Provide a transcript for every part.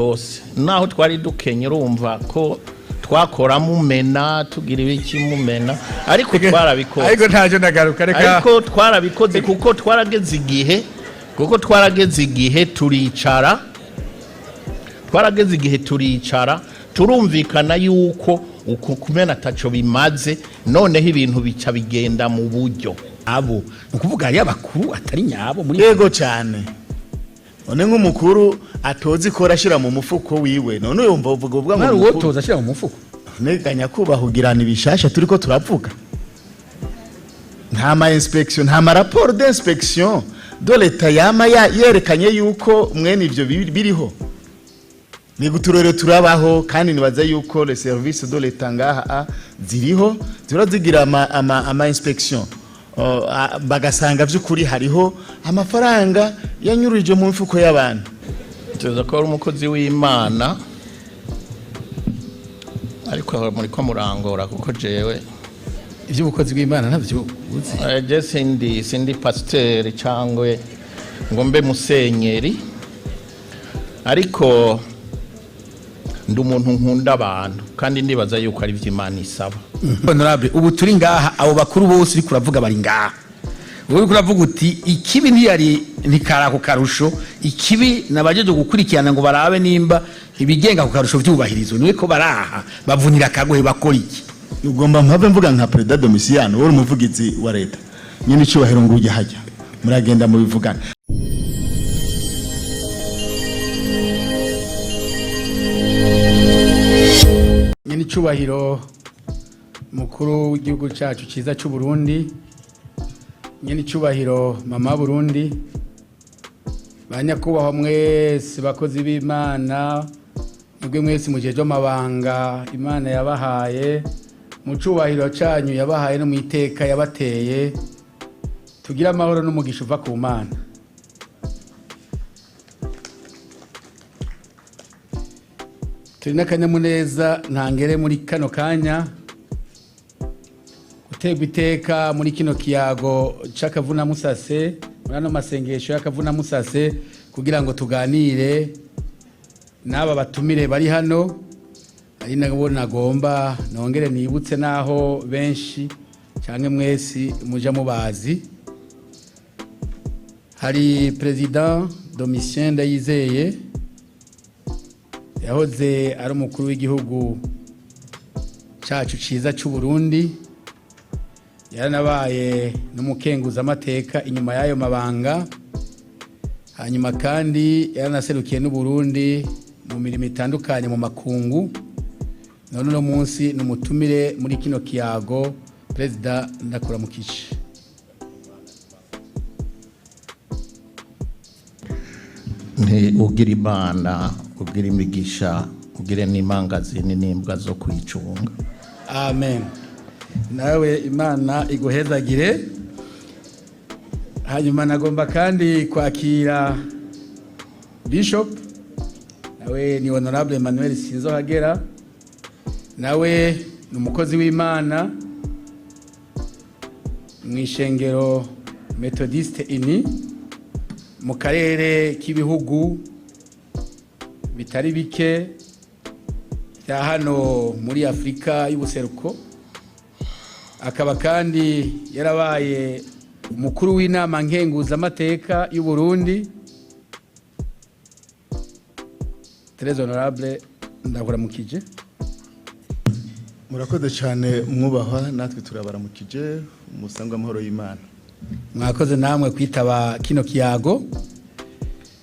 gose naho twari dukenye urumva ko twakora mumena tugira ibiki mumena ariko twarabikoze ariko ntaje ndagaruka reka ariko twarabikoze kuko twarageze igihe turicara turumvikana yuko uko kumena taco bimaze noneho ibintu bica bigenda mu buryo abo nukuvuga ari abakuru atari nyabo muri yego cyane none nk'umukuru atozi ko rashira mu mufuko wiwe none yumva uvuga ngo uwo toza ashira mu mufuko neganya kubahugirana ibishasha turiko turavuga nta ma inspection nta ma rapport d'inspection de l'etat yama yerekanye yuko mwene ivyo biriho ni guturere turabaho kandi nibaza yuko les services de l'etat ngaha ziriho zirazigira ama inspection bagasanga by'ukuri hariho amafaranga yanyurije mu mifuko y'abantu tuza ko ari umukozi w'Imana ariko muri ko murangora kuko jewe iby'ubukozi bw'Imana ntabyo uzi je sindi pasteur cyangwe ngo mbe musenyeri ariko ndi umuntu nkunda abantu kandi ndibaza yuko ari vy'Imana isaba honorable ubu turi ngaha abo bakuru bose uri kuravuga bari ngaha uri kuravuga uti ikibi ntikara ku karusho ikibi nabajeje gukurikirana ngo barabe nimba ibigenga ku karusho byubahirizwe niwe ko baraha bavunira kagohe bakora iki ugomba mpave mvuga nka President Domiciano wari umuvugizi wa leta nyine icubahiro ngo ujye hajya muragenda mu bivugana nyine icubahiro mukuru w'igihugu cyacu cyiza cy'u Burundi nyine icubahiro mama Burundi banyakubahwa mwese bakozi b'Imana mwebwe mwese mujeje amabanga Imana yabahaye mu cubahiro cyanyu yabahaye no mu iteka yabateye tugira amahoro n'umugisha uva ku Mana turi n'akanyamuneza ntangere muri kano kanya gutegwa iteka muri kino kiyago c'akavuna musase muri ano masengesho y'akavuna musase kugira ngo tuganire n'aba batumire bari hano ari nabo nagomba nongere nibutse naho benshi cyangwa mwesi muja mubazi hari President Domitien Ndayizeye yahoze ari umukuru w'igihugu cyacu ciza cy'u Burundi yaranabaye n'umukenguza amateka inyuma y'ayo mabanga hanyuma kandi yaranaserukiye n'u Burundi mu mirimo itandukanye mu makungu none no munsi numutumire muri kino kiyago President ndakuramukije ugira Imana ugira imigisha ugire n'imangazini n'imbwa zo kwicunga amen nawe Imana iguhezagire hanyuma nagomba kandi kwakira Bishop nawe ni Honorable Emmanuel Sinzohagera nawe ni umukozi w'Imana mwishengero Methodiste ini mu karere k'ibihugu bitari bike ya hano muri Afrika y'ubuseruko akaba kandi yarabaye umukuru w'inama nkenguza amateka y'u Burundi Très honorable ndakuramukije murakoze cyane mwubahwa natwe turabaramukije musangwa amahoro y'Imana mwakoze namwe kwitaba kino kiyago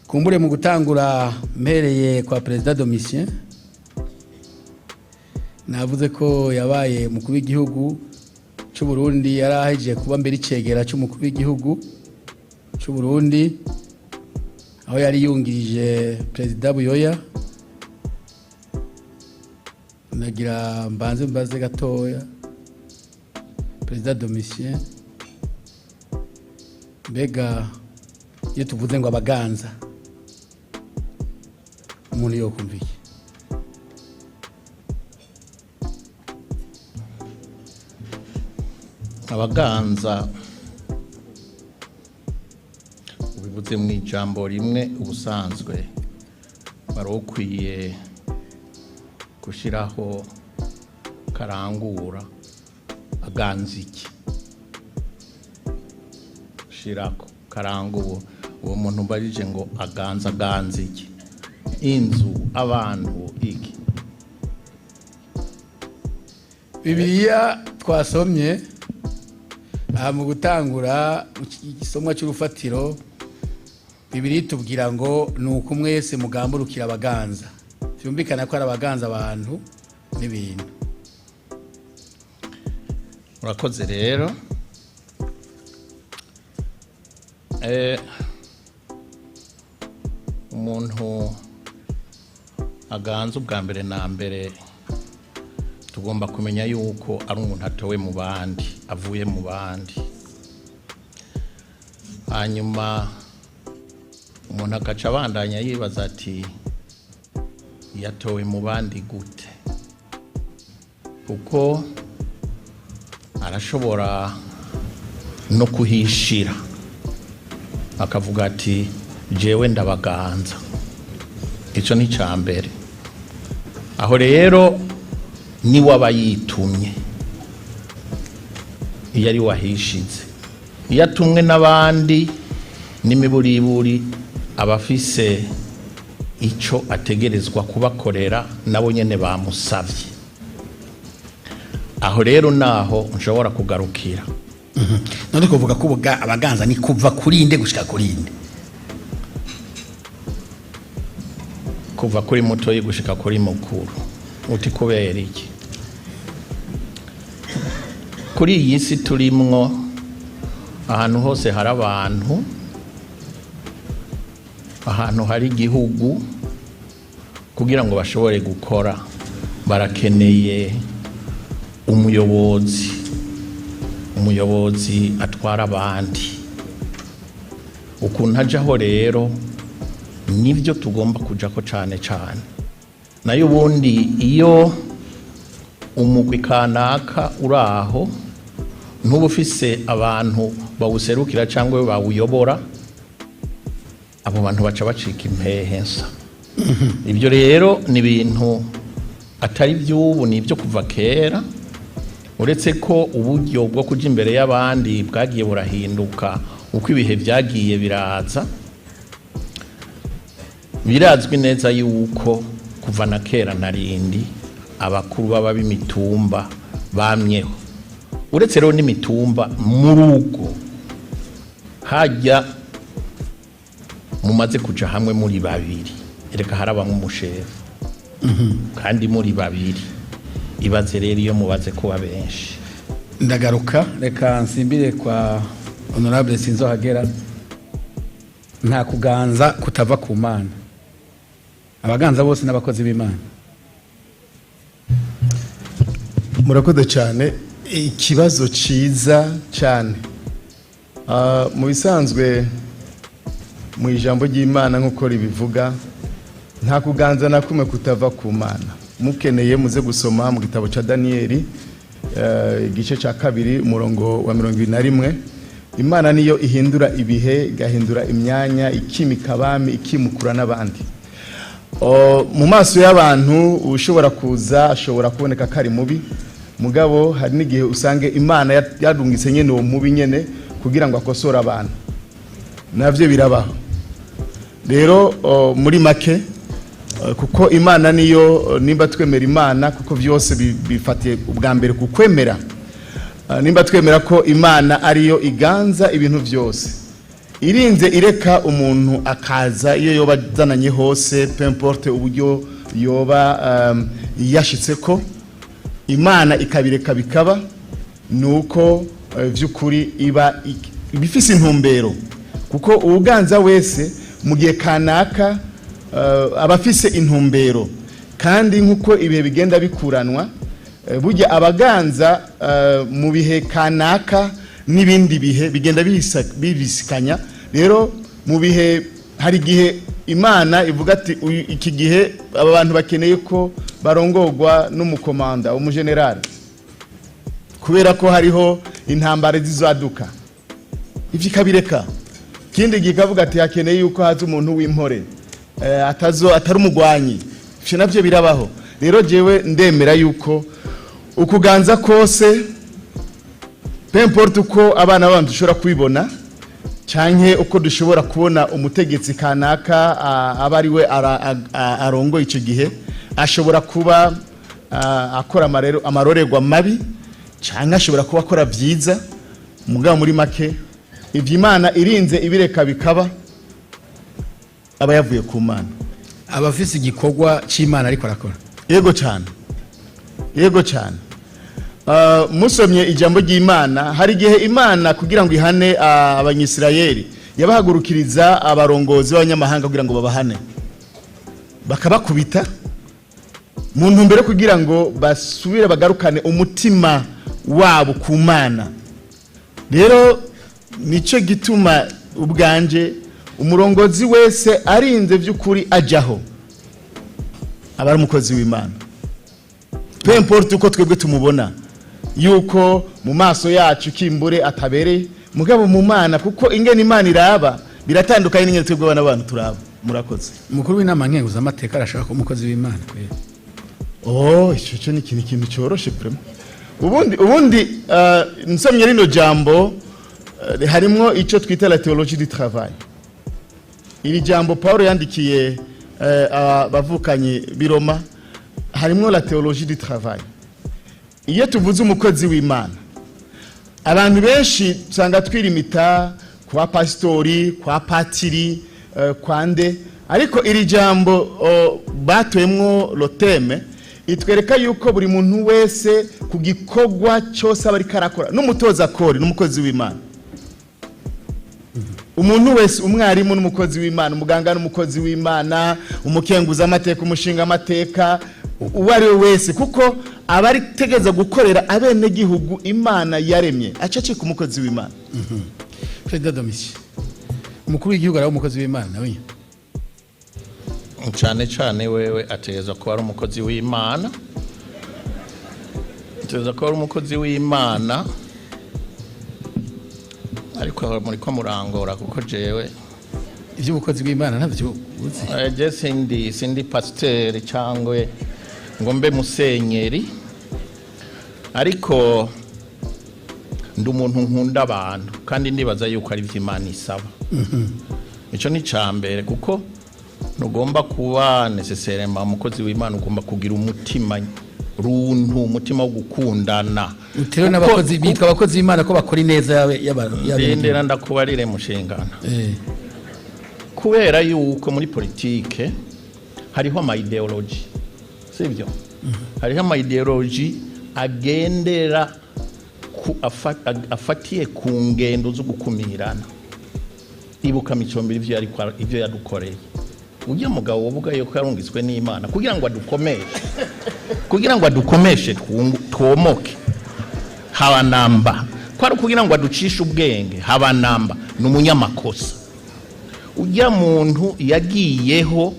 kumbure mu gutangura mpereye kwa President Domitien navuze ko yabaye umukuru w'igihugu cy'u Burundi yaraheje kuba mbere icegera cy'umukuru w'igihugu cy'u Burundi aho yari yungirije President Buyoya nagira mbaze gatoya President Domitien mbega iyo tuvuze ngo abaganza umuntu yo kumviye abaganza ubivuze mu ijambo rimwe ubusanzwe wari ukwiye gushyiraho karangura aganza iki, gushyiraho karangura uwo muntu ubarije ngo aganza iki, inzu, abantu, iki. Bibiliya twasomye mu gutangura igisomwa cy'urufatiro, Bibiliya itubwira ngo ni uko mwese mugamburukira abaganza. Byumvikana ko ari abaganza abantu n'ibintu. Murakoze rero. Umuntu aganza ubwa mbere na mbere tugomba kumenya yuko ari umuntu atowe mu bandi, avuye mu bandi. Hanyuma umuntu agaca abandanya yibaza ati yatowe mu bandi gute, kuko arashobora no kuhishira akavuga ati jewe ndabaganza. Icyo ni icya mbere. Aho rero ni waba yitumye, iyo ari wahishize. Iyo atumwe n'abandi n'imiburiburi abafise icyo ategerezwa kubakorera nabo nyene bamusavye. Aho rero naho nshobora kugarukira. None kuvuga ko abaganza ni kuva kuri inde gushika kuri inde? Kuva kuri mutoyi gushika kuri mukuru. Uti kubera iki? Kuri iyi si turimwo, ahantu hose hari abantu, ahantu hari igihugu, kugira ngo bashobore gukora barakeneye umuyobozi atwara abandi. Ukuntu ajaho rero nibyo tugomba kujako cyane cyane. Nayo ubundi iyo umugwi kanaka uraho ntuba ufise abantu bawuserukira cyangwa bawuyobora, abo bantu baca bacika impehensa. Ibyo rero ni ibintu atari by'ubu, ni ibyo kuva kera, uretse ko uburyo bwo kuja imbere y'abandi bwagiye burahinduka uko ibihe byagiye biraza. Birazwi neza yuko kuva na kera narindi abakuru baba b'imitumba bamyeho. Uretse rero n'imitumba mu rugo hajya mumaze kuja hamwe muri babiri, ereka haraba nk'umushefu kandi muri babiri. Ibaze rero iyo mubaze kuba benshi. Ndagaruka, reka nsimbire kwa Honorable Sinzohagera. Nta kuganza kutava ku Mana. Abaganza bose n'abakozi b'Imana. Murakoze cyane. Ikibazo ciza cyane. Mu bisanzwe mu ijambo ry'Imana nk'uko ribivuga, nta kuganza na kumwe kutava ku Mana. Mukeneye muze gusoma mu gitabo ca Danieli igice ca 2 umurongo wa 21. Imana niyo ihindura ibihe, gahindura imyanya, ikimika abami, ikimukura n'abandi. Mu maso y'abantu ushobora kuza, ashobora kuboneka kari mubi, mugabo hari n'igihe usange Imana yarungitse nyene uwo mubi nyene kugira ngo akosora abantu. Navyo birabaho. Rero muri make, kuko Imana niyo, nimba twemera Imana, kuko byose bifatiye ubwa mbere kukwemera, nimba twemera ko Imana ariyo iganza ibintu byose, irinze ireka umuntu akaza iyo yoba zananye hose, peu importe uburyo yoba yashitse ko, Imana ikabireka bikaba, nuko by'ukuri iba bifise intumbero. Kuko ubuganza wese mu gihe kanaka abafise intumbero, kandi nkuko ibihe bigenda bikuranwa, burya abaganza mu bihe kanaka n'ibindi bihe bigenda bibisikanya. Rero mu bihe hari gihe Imana ivuga ati iki gihe aba bantu bakeneye ko barongorwa n'umukomanda, umugenerali, kubera ko hariho intambara zizaduka. Ivyo ikabireka. Kindi gikavuga ati hakeneye yuko haza umuntu w'impore, atari umugwanyi, ivyo navyo birabaho. Rero jewe ndemera yuko ukuganza kose peu importe uko abana b'abantu dushobora kubibona canke uko dushobora kubona umutegetsi kanaka aba ari we arongo ico gihe ashobora kuba akora amarorerwa mabi canke ashobora kuba akora vyiza, mugabo muri make ivyo Imana irinze ibireka bikaba aba yavuye ku Mana, abafise igikorwa c'Imana ariko arakora. Yego cyane, yego cyane. Musomye ijambo ry'Imana, hari gihe Imana kugira ngo ihane abanyisirayeli yabahagurukiriza abarongozi b'abanyamahanga kugira ngo babahane, bakabakubita mu ntumbero kugira ngo basubire bagarukane umutima wabo ku Mana. Rero nico gituma ubwanje umurongozi wese arinze vy'ukuri ajaho abari umukozi w'Imana, peu importe uko twebwe tumubona yuko mu maso yacu kimbure atabereye, mugabo mu Mana kuko ingene Imana iraba biratandukanye n'ingene twebwe abana abantu turaba. Murakoze. Umukuru w'inama nkenguza amateka arashaka ko umukozi w'Imana kwera. Ico ni ikintu cyoroshe vraiment. Ubundi nsomye rino jambo harimwo ico twita la théologie du travail. Iri jambo Paulo yandikiye abavukanye biroma, harimwo la théologie du travail. Iyo tuvuze umukozi w'Imana, abantu benshi usanga twirimita kwa pastori, kwa patiri, kwande, ariko iri jambo batwemwo loteme itwereka yuko buri muntu wese ku gikorwa cyose aba ari karakora, n'umutoza kori n'umukozi w'Imana. Umuntu wese, umwarimu n'umukozi w'Imana, umuganga n'umukozi w'Imana, umukenguza amateka, umushinga amateka, uwari wese, kuko abari tegeza gukorera abene gihugu Imana yaremye acace ku mukozi w'Imana. Freda Domisi, umukuru w'igihugu ari umukozi w'Imana nawe. Cyane wewe ateza ko ari umukozi w'Imana, ateza ko ari umukozi w'Imana, ariko muri ko murangora kuko jewe ivyo umukozi w'Imana ntavyo uzi. Je sindi pasteur cyangwa ngo mbe musenyeri, ariko ndi umuntu nkunda abantu kandi ndibaza yuko ari vy'Imana isaba. Ico ni cambere kuko ntugomba kuba necessairement umukozi w'Imana, ugomba kugira umutima runtu, umutima wo gukundana. Utero n'abakozi bitwa abakozi b'Imana ko bakora ineza ndendera ndakubarire mushingana. Kubera yuko muri politike hariho ama ideology, sivyo? Hariho ama ideology agendera afatiye ku ngendo zo gukumirana. Ibuka Micombero ivyo yadukoreye. Ujya mugabo wovuga yuko yarungitswe n'Imana kugira ngo adukomeshe twomoke, haba namba kwari kugira ngo aducishe ubwenge, haba namba n'umunyamakosa. Ujya muntu yagiyeho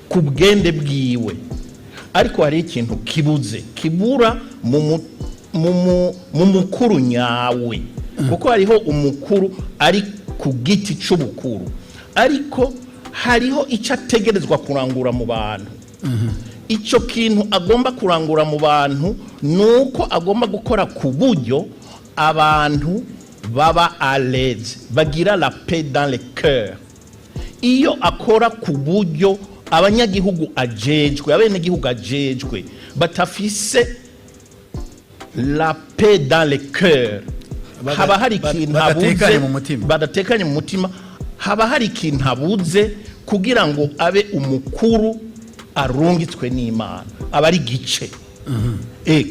ku bwende bwiwe, ariko hari ikintu kibura mu mukuru nyawe, kuko hariho umukuru ari ku giti c'ubukuru, ariko hariho icyo ategerezwa kurangura mu bantu. Icyo kintu agomba kurangura mu bantu nuko agomba gukora ku buryo abantu baba à l'aise, bagira la paix dans le cœur. Iyo akora ku buryo abanyagihugu ajejwe, abenegihugu ajejwe batafise la paix dans le cœur, haba hari ikintu badatekanye mu mutima, haba hari ikintu abuze kugira ngo abe umukuru arungitswe n'Imana, aba ari gice.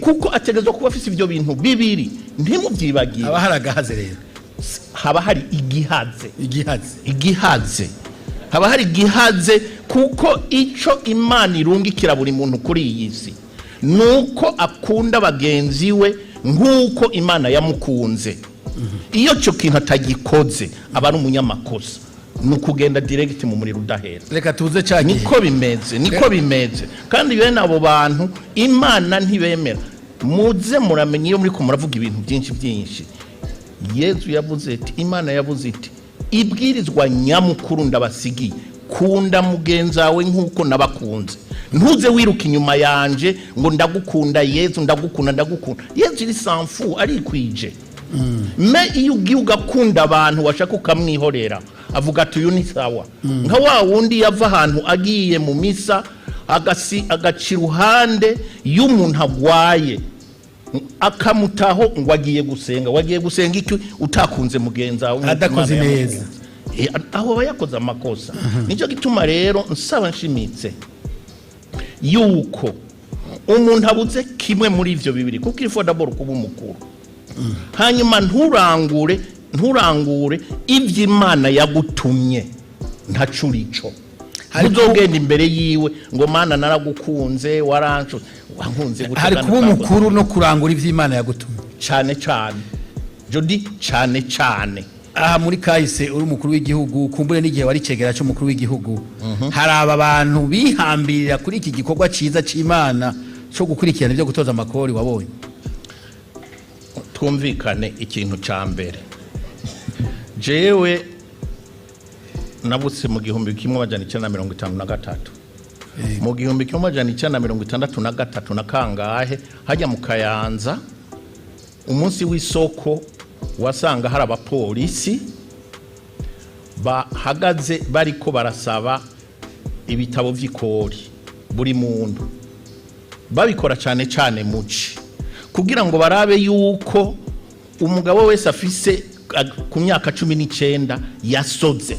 Kuko ategezwa kuba afise ibyo bintu bibiri, ntimubyibagiye. Haba hari agahaze rero, haba hari igihaze, haba hari igihaze, kuko ico Imana irungikira buri muntu kuri iyi si nuko akunda bagenzi we nk'uko Imana yamukunze. Iyo cyo kintu atagikoze aba ari umunyamakosa, nukugenda direct mu muriro udahera. Reka tuze cyane niko bimeze kandi bene abo bantu Imana ntibemera. Muze muramenye iyo muri ko muravuga ibintu byinshi. Yesu yavuze ati, Imana yavuze iti, ibwirizwa nyamukuru ndabasigiye kunda mugenzawe nk'uko nabakunze ntuze wiruka inyuma yanje ngo ndagukunda Yezu ndagukunda Yezu iri sanfu ari kwije me iyo ugiye ugakunda abantu washaka ukamwihorera avuga ati uyu ni sawa nka wa wundi yava ahantu agiye mu misa agaci ruhande y'umuntu agwaye akamutaho ngo agiye gusenga iki utakunze mugenzawe adakoze neza aho bayakoze amakosa nicyo gituma rero nsaba nshimitse yuko umuntu abuze kimwe muri ivyo bibiri kuko ifo d'abord kuba umukuru hanyuma nturangure ivy'Imana yagutumye ntacurico uzogenda imbere yiwe ngo Mana naragukunze warancu wankunze gutega hari kuba umukuru no kurangura ivy'Imana yagutumye cyane jodi cyane aha muri kahise uri umukuru w'igihugu kumbure n'igihe wari cegera cyo umukuru w'igihugu hari aba bantu bihambirira kuri iki gikorwa ciza c'Imana cyo gukurikirana ibyo gutoza amakori wabonye twumvikane ikintu ca mbere jewe nabutse mu 1953 mu 1963 na kangahe hajya mu Kayanza umunsi w'isoko wasanga hari abapolisi bahagaze bariko barasaba ibitabo vy'ikori buri muntu babikora cyane muci kugira ngo barabe yuko umugabo wese afise ku myaka 19 yasoze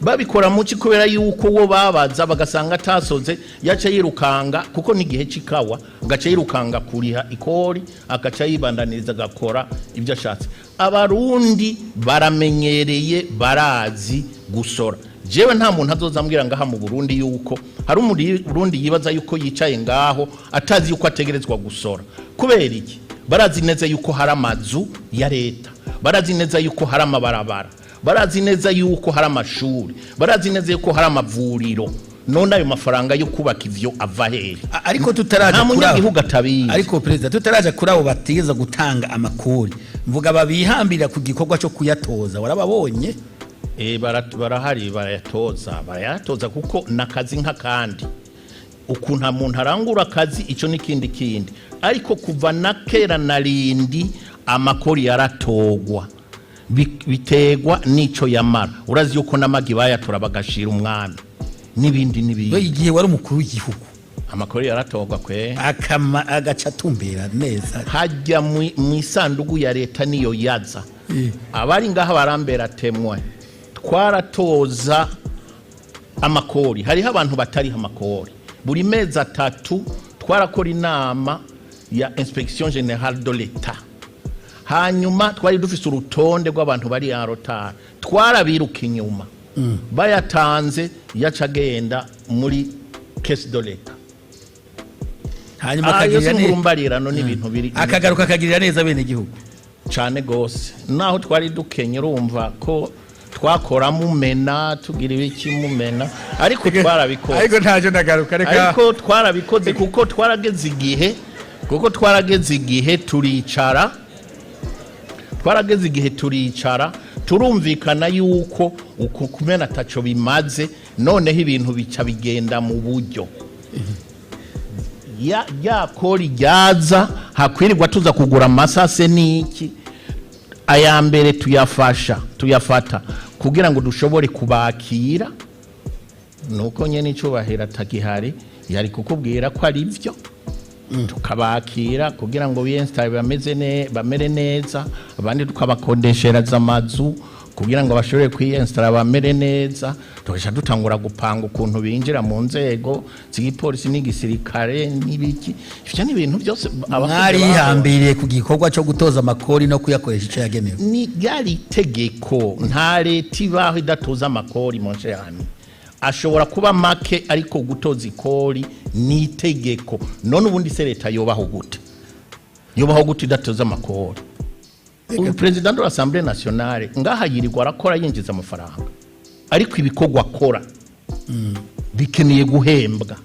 babikora muci kubera yuko wo babaza bagasanga atasoze yaca yirukanga kuko nigihe cikawa gaca yirukanga kuriha ikori akaca yibandaniriza gakora ibyo ashatse abarundi baramenyereye barazi gusora jewe nta muntu azozambwira ngaha mu Burundi yuko hari umurundi yibaza yuko yicaye ngaho atazi yuko ategerezwa gusora kubera iki barazi neza yuko hari amazu ya leta barazi neza yuko hari amabarabara barazi neza yuko hari amashuri barazi neza yuko hari amavuriro none ayo mafaranga yo kubaka ivyo ava hehe ariko tutaraje kuri igihugu atabizi ariko president tutaraje kuri abo batigeza gutanga amakori mvuga babihambira ku gikorwa cyo kuyatoza warababonye barahari barayatoza kuko nakazi nk'akandi ukuntu umuntu arangura akazi ico n'ikindi ariko kuva na kera narindi amakori yaratogwa bitegwa nico yamara urazi yuko namagi bayatora bagashira umwami nibindi we igihe wari umukuru w'igihugu amakori yaratogwa kwe agaca tumbera neza hajya mu isandugu ya leta niyo yaza abari ngaha barambera temwe twaratoza amakori hariho abantu batari amakori buri mezi 3 twarakora inama ya inspection générale de l'État hanyuma twari dufise urutonde rw'abantu bari ya rotari twarabiruka inyuma bayatanze yacagenda muri caisse de l'État hanyuma akagirira n'urumbarirano n'ibintu biri akagaruka akagirira neza bene igihugu cyane gose naho twari dukenye urumva ko twakora mumena tugira ibiki mumena ariko twarabikoze ariko ntaje ndagaruka reka ariko twarabikoze kuko twarageze igihe turicara turumvikana yuko uko kumena ataco bimaze noneho ibintu bica bigenda mu buryo ya kori ryaza hakwirirwa tuza kugura amasase n'iki aya mbere tuyafata kugira ngo dushobore kubakira nuko nyene icubahira atagihari yari kukubwira ko ari byo tukabakira kugira ngo bamere neza abandi tukabakodeshera z'amazu kugira ngo bashobore kwiyinstara bamere neza tugasha dutangura gupanga ukuntu binjira mu nzego z'igipolisi n'igisirikare n'ibiki ivyo ni ibintu byose abari hambiriye ku gikorwa cyo gutoza amakori no kuyakoresha ico yagenewe ni gari tegeko nta leta ibaho idatoza amakori mu nce yani ashobora kuba make ariko gutoza ikori ni itegeko none ubundi se leta yobaho gute idatoza amakori President de l'Assemblée nationale ngaha yirirwa arakora yinjiza amafaranga ariko ibikorwa akora bikeneye guhembwa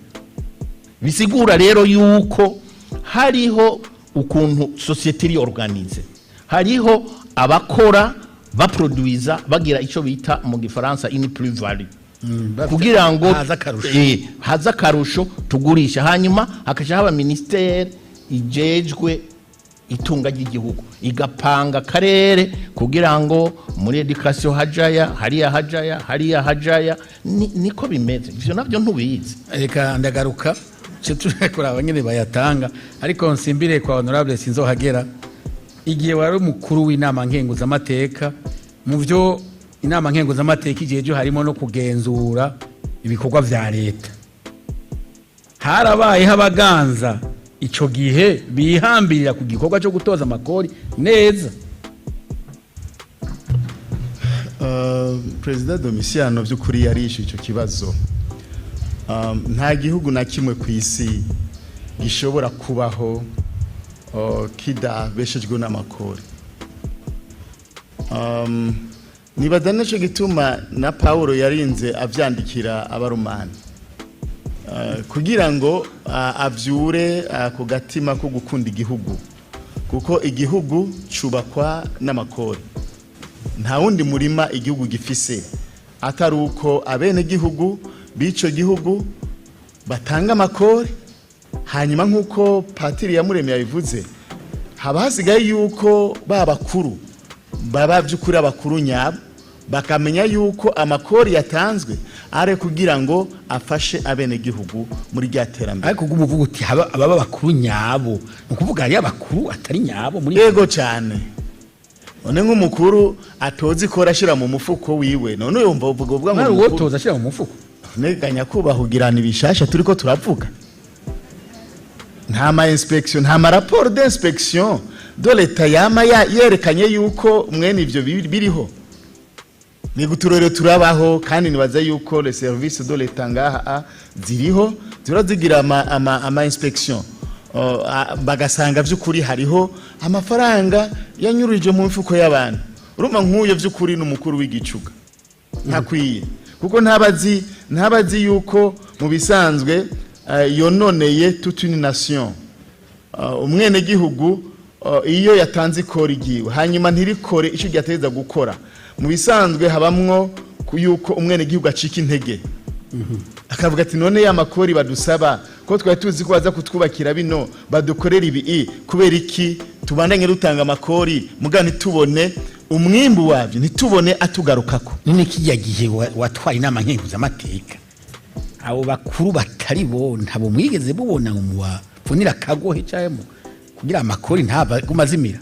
bisigura rero yuko hariho ukuntu société iri organize hariho abakora baproduiza bagira ico bita mu gifaransa une plus-value kugira ngo haza akarusho tugurisha, hanyuma hakaja haba ministeri ijejwe itunga ry'igihugu igapanga akarere kugira ngo muri education hajaya niko bimeze. Ivyo navyo ntubizi. Reka ndagaruka cyo turekora abanyene bayatanga, ariko nsimbire kwa honorable Sinzohagera. Igihe wari umukuru w'inama nkenguzamateka, mu byo inama nkenguzamateka igihe harimo no kugenzura ibikorwa vya leta, harabaye habaganza ico gihe bihambirira ku gikorwa cyo gutoza amakori neza. President Domiciano by'ukuri yarishe icyo kibazo. Nta gihugu na kimwe ku isi gishobora kubaho kidabeshejwe n'amakori. Nibaza naco gituma na Paulo yarinze avyandikira abaromani kugira ngo avyure ku gatima ko gukunda igihugu, kuko igihugu cubakwa n'amakori. Nta wundi murima igihugu gifise atari uko abene gihugu bico gihugu batanga amakori, hanyuma nk'uko Patiri Yamuremye yabivuze, haba hasigaye yuko babakuru baba by'ukuri abakuru nyabo bakamenya yuko amakori yatanzwe are kugira ngo afashe abene gihugu muri ryaterambere. Ariko umuvuga uti ababa bakuru nyabo, nukuvuga ari abakuru atari nyabo muri yego cyane. One nk'umukuru atozi ko rashira mu mufuko wiwe, none yumva uvuga ngo uwo toza ashira mu mufuko neganya kubahugirana ibishasha turiko turavuga. Nta ma inspection, nta ma rapport d'inspection de l'État yama yerekanye yuko mwene ivyo biriho. Ni guturere turabaho, kandi nibaza yuko les services de l'État ngaha ziriho zirazigira ama inspection, bagasanga by'ukuri hariho amafaranga yanyuruje mu mifuko y'abantu. Urumva nk'uyo by'ukuri n'umukuru w'igicuga ntakwiye, kuko ntabazi yuko mu bisanzwe yononeye toute une nation. Umwene gihugu iyo yatanze ikori giwe hanyuma ntirikore icyo gyateza gukora, mu bisanzwe habamwo yuko umwene gihugu acika intege, akavuga ati none ya makori badusaba ko twari tuzi ko baza kutwubakira bino badukorera ibi, kubera iki tubandanye rutanga amakori muga ntitubone umwimbu wavyo, ntitubone atugarukako. None kijya gihe watwaye inama nkenguzamateka, abo bakuru batari bo ntabo mwigeze bubona mu wapfunira kagohe cyayemo kugira amakori ntaba gumazimira?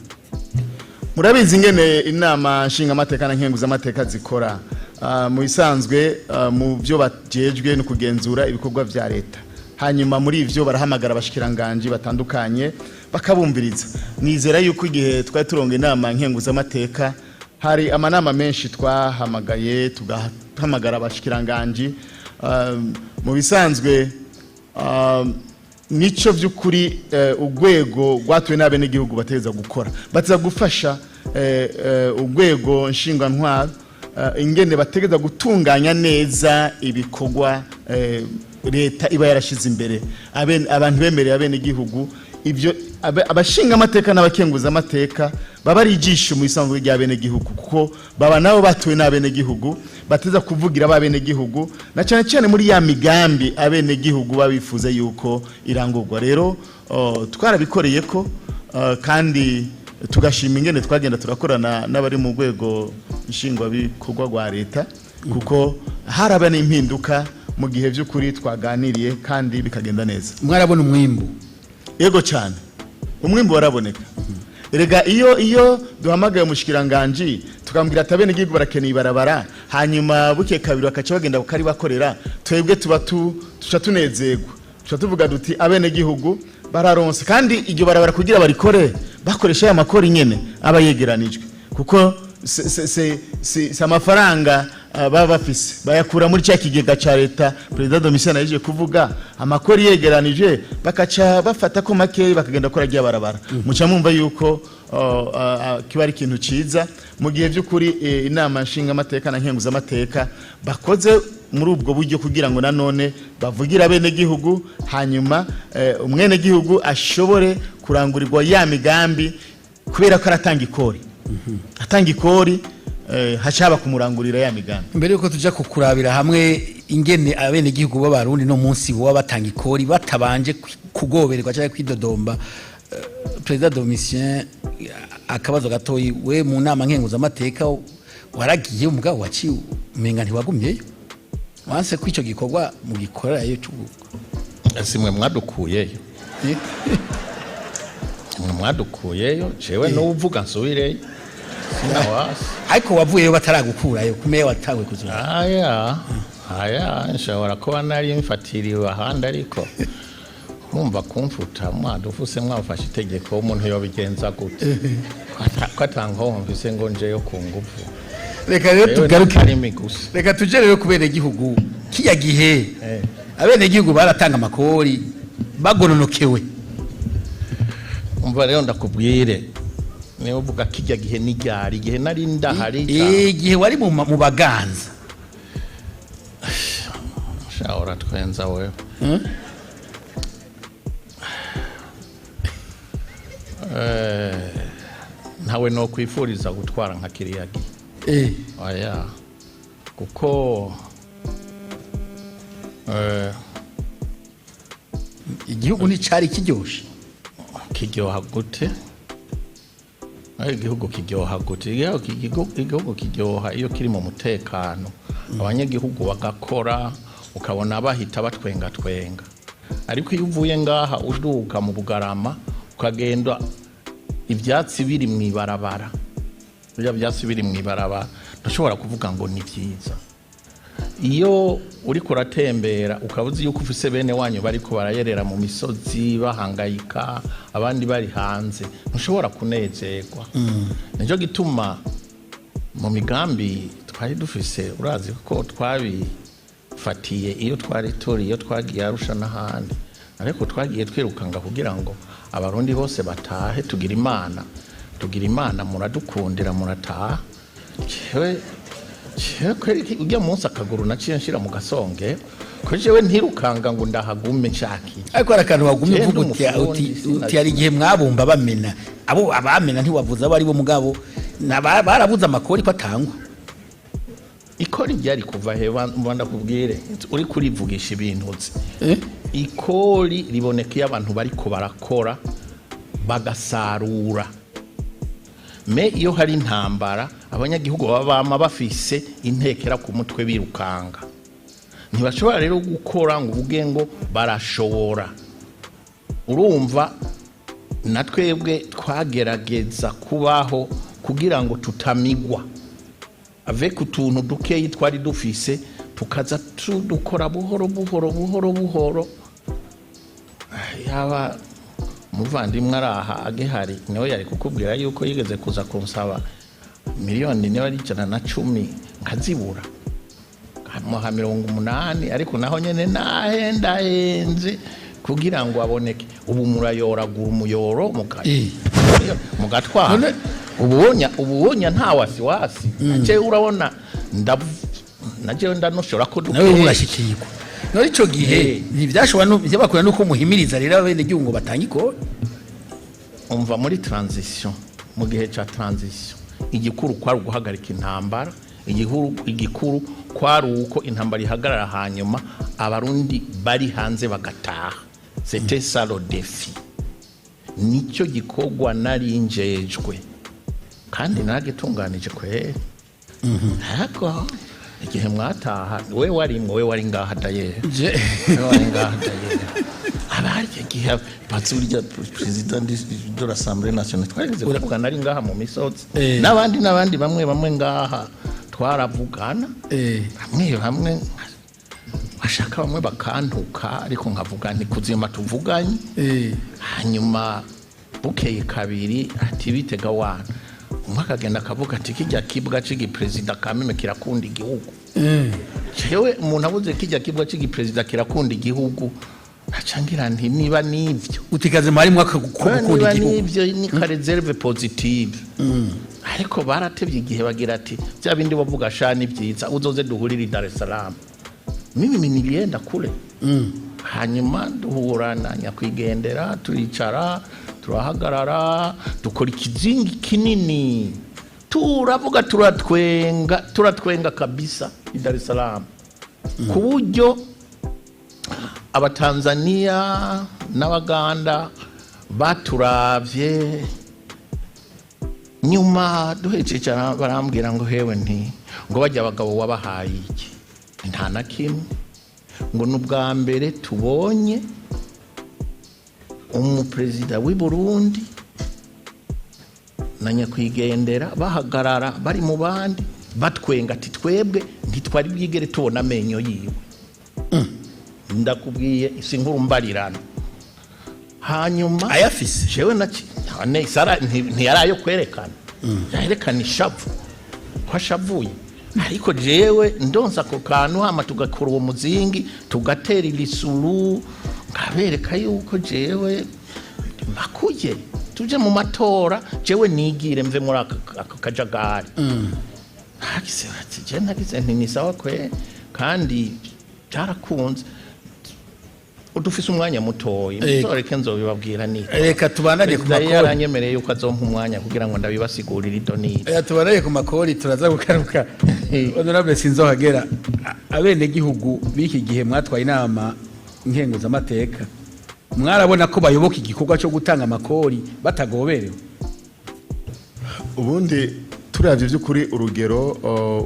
Murabizi ingene inama nshinga amateka na nkenguzamateka zikora. Mu bisanzwe mu byo bajejwe no kugenzura ibikorwa vya leta, hanyuma muri ivyo barahamagara abashikiranganje batandukanye bakabumviriza. Nizera yuko igihe twari turonga inama nkenguzamateka hari amanama menshi twahamagaye, tugahamagara abashikiranganje. Mu bisanzwe nico by'ukuri urwego rwatuwe n'abene gihugu bateza gukora, bateza gufasha urwego nshingwantwaro ingene bategeza gutunganya neza ibikorwa leta iba yarashize imbere, abantu bemereye abene gihugu. Ibyo abashinga amateka n'abakenguza amateka baba ari ijisho mu isanzwe ry'abene gihugu, kuko baba nabo batuwe n'abene gihugu bateza kuvugira abene gihugu, na cyane cyane muri ya migambi abene gihugu babifuza yuko irangurwa. Rero twarabikoreye ko kandi tugashima ingene twagenda turakorana n'abari mu rwego nshingwa bikorwa rwa leta, kuko haraba n'impinduka mu gihe by'ukuri twaganiriye kandi bikagenda neza. Mwarabona umwimbu? Yego cyane, umwimbu waraboneka. Erega iyo duhamagaye umushikiranganje tukambwira atabene gihugu barakeneye barabara, hanyuma buke kabiri bakaca bagenda bakari bakorera, twebwe tuca tunezerwa, tuca tuvuga duti abene gihugu bararonse, kandi iryo barabara kugira barikore bakoresha ya makori nyene aba yegeranijwe, kuko se amafaranga baba bafise bayakura muri cya kigega ca leta. President Domiciano yaje kuvuga amakori yegeranije bakaca bafata ko make bakagenda kora rya barabara. Muca mwumva yuko kiba ari ikintu ciza mu gihe by'ukuri inama nshinga amateka na nkenguza amateka bakoze muri ubwo buryo kugira ngo nanone bavugira bene gihugu, hanyuma umwene gihugu ashobore kurangurirwa ya migambi kubera ko aratanga ikori. Atanga ikori hashaba kumurangurira ya migambi. mbere yuko tuja kukurabira hamwe ingene abene gihugu b'abarundi no munsi bo batanga ikori batabanje kugobererwa cyangwa kwidodomba President Domitien akabazo gatoyi we mu nama nkenguza amateka waragiye umugabo waciye umenga ntiwagumyeyo wanse ko ico gikorwa mu gikorerayo cy'ubuko simwe mwadukuyeyo mwadukuyeyo jewe no uvuga nsubireyo sinawasi ariko wavuyeyo bataragukurayo kumeye watawe kuzura aya nshobora kuba nari mfatiriwe ahandi ariko urumva kumfuta mwadufuse mwafashe itegeko umuntu yobigenza gute ko atangaho mvise ngo njeyo ku ngufu. Reka rero tugaruke reka tuje rero kubene gihugu kiya gihe abene gihugu baratanga amakori bagononokewe. Umva rero ndakubwire niyo uvuga kijya gihe n'iryari gihe nari ndahari gihe wari mu baganza shawora twenza wewe ntawe no kwifuriza gutwara nka kiriya gihe oya kuko igihugu ni cari kiryoshe kiryoha gute igihugu kiryoha gute igihugu kiryoha iyo kiri mu mutekano abanyagihugu bagakora ukabona bahita batwenga twenga ariko iyo uvuye ngaha uduka mu Bugarama ukagenda ibyatsi biri mu ibarabara bya byatsi biri mu ibarabara ndashobora kuvuga ngo ni byiza iyo uri kuratembera ukabuzi yuko ufise bene wanyu bariko barayerera mu misozi bahangayika abandi bari hanze ntushobora kunezerwa nico gituma mu migambi twari dufise urazi ko twabifatiye iyo twari turi iyo twagiye Arusha n'ahandi ariko twagiye twirukanga kugira ngo abarundi bose batahe tugira imana muradukundira murataha kweri ujya munsi akaguru naciye nshira mu gasonge ko jewe ntirukanga ngo ndahagume nshaki ariko arakantu wagumye uvuga uti ari gihe mwabumba bamena abo abamena ntiwavuza bari bo mugabo barabuza amakori ko atangwa ikori ryari kuva he banda kubwire uri kurivugisha ibintu ikori ribonekeye abantu bariko barakora bagasarura me iyo hari intambara abanyagihugu baba bafise intekera ku mutwe birukanga ntibashobora rero gukora ngo uvuge ngo barashobora urumva natwebwe twagerageza kubaho kugira ngo tutamigwa avec utuntu dukeyi twari dufise tukaza tudukora buhoro yaba muvandimwe araha agehari niwe yari kukubwira yuko yigeze kuza kunsaba miliyoni niba ari 110 nkazibura muha 80 ariko naho nyene nahendahenze kugira ngo aboneke ubu murayoragura umuyoro mugatwara ubuwonya nta wasiwasi naje urabona naje ndanoshora ko nawe urashikirwa no ico gihe ntivyashobora byabakora nuko muhimiriza rero abene gihugu batangiko umva muri transition mu gihe ca transition igikuru kwari guhagarika intambara igikuru kwari uko intambara ihagarara hanyuma abarundi bari hanze bagataha c'était ça le défi nicyo gikogwa nari njejwe kandi nagitunganije kwere hako igihe mwataha we wari ngaha daye wari ngaha daye abari igihe patsurya president de l'Assemblée nationale twageze kuvuga nari ngaha mu misozi n'abandi bamwe ngaha twaravugana hamwe bashaka bamwe bakantuka ariko nkavuga nti kuzima tuvuganye hanyuma bukeye kabiri ati bitega wana umwakagenda akavuga ati kijya kibwa c'igi president kameme kirakunda igihugu jewe umuntu abuze kijya kibwa c'igi president kirakunda igihugu acangira nti niba nivyo utikaze mari mwaka gukunda igihugu nivyo ni ka reserve positive ariko baratevye igihe bagira ati bya bindi bavuga shani byiza uzoze duhurira Dar es Salaam mimi nilienda kule hanyuma duhurana nyakwigendera turicara turahagarara dukora ikizingi kinini turavuga turatwenga kabisa i Dar es Salaam ku buryo abatanzania n'abaganda baturavye nyuma duhejeje barambwira ngo hewe ngo bajya abagabo wabahaye iki nta na kimwe ngo n'ubwa mbere tubonye umuperezida w'i Burundi na nyakwigendera bahagarara bari mu bandi batwenga ati twebwe ntitwari bwigere tubona amenyo yiwe. Ndakubwiye isi nkuru mbarirana hanyuma ayafise jewe none Sara ntiyarayo kwerekana yarekana ishavu ko ashavuye ariko jewe ndonsa ko kantu hama tugakora uwo muzingi tugatera ilisuru ngabereka yuko jewe makuye tuje mu matora jewe nigire mve muri aka kajagari hakise ati je nagize nti nisawa kwe kandi cyarakunze udufise umwanya mutoyi muzoreke nzobibabwira ni reka tubandanye ku makori yaranyemereye yuko azompa umwanya kugira ngo ndabibasigurire idonire tubandanye ku makori turaza gukaruka honorable sinzohagera abene gihugu biki gihe mwatwaye inama nkenguza amateka mwarabona ko bayoboka igikorwa cyo gutanga amakori batagoberewe ubundi turavye by'ukuri urugero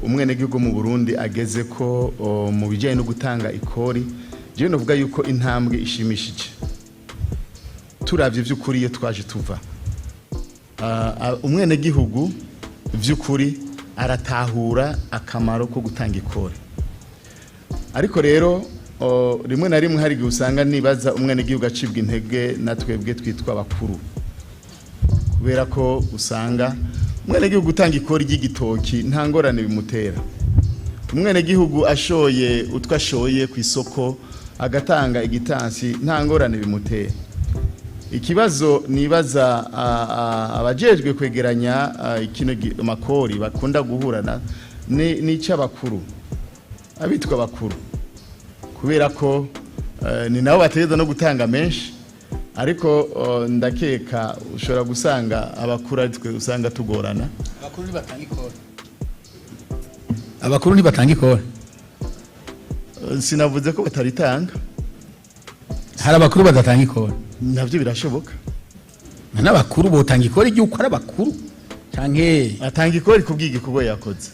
umwene gihugu mu Burundi ageze ko mu bijyanye no gutanga ikori je novuga yuko intambwe ishimishije turavye by'ukuri iyo twaje tuva umwene gihugu by'ukuri aratahura akamaro ko gutanga ikori ariko rero rimwe na rimwe hari usanga nibaza umwene gihugu acibwa intege natwebwe twitwa abakuru kubera ko usanga umwene gihugu utanga ikori ry'igitoki nta ngorane bimutera umwene gihugu ashoye utwashoye ku isoko agatanga igitansi nta ngorane bimutera ikibazo nibaza abajejwe kwegeranya ikino makori bakunda guhurana ni cy'abakuru abitwa bakuru kubera ko ni nabo bategeza no gutanga menshi ariko ndakeka ushobora gusanga abakuru aritwe usanga tugorana abakuru ntibatanga ikori sinavuze ko bataritanga hari abakuru badatanga ikori nabyo birashoboka n'abakuru botanga ikori ry'uko ari abakuru canke atanga ikori kubw'igikorwa yakoze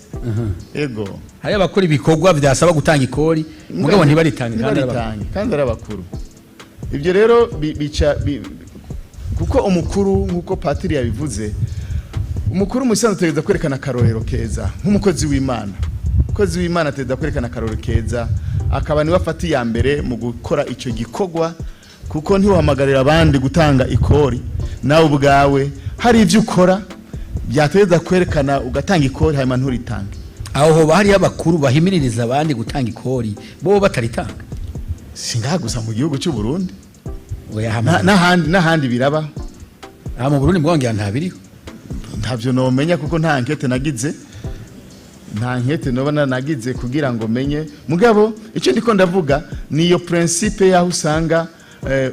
ego hari abakora ibikorwa byasaba gutanga ikori mugabo ntibaritange kandi ari abakuru ibyo rero bica kuko umukuru nkuko patiri yabivuze umukuru musanzwe tegeza kwerekana karorero keza nk'umukozi w'Imana umukozi w'Imana tegeza kwerekana karorero keza akaba ni wafati ya mbere mu gukora ico gikorwa kuko ntiwahamagarira abandi gutanga ikori nawe ubwawe hari ivyo ukora byategeza kwerekana ugatanga ikori hanyuma nturitange aho hoba hari abakuru bahimiririza abandi gutanga ikori bo bataritanga singa gusa mu gihugu cy'u Burundi n'ahandi biraba mu Burundi mwongera ntabiriho ntavyo nomenya kuko nta enquête nagize nta enquête nobana nagize kugira ngo menye mugabo icyo ndiko ndavuga niyo principe yaho usanga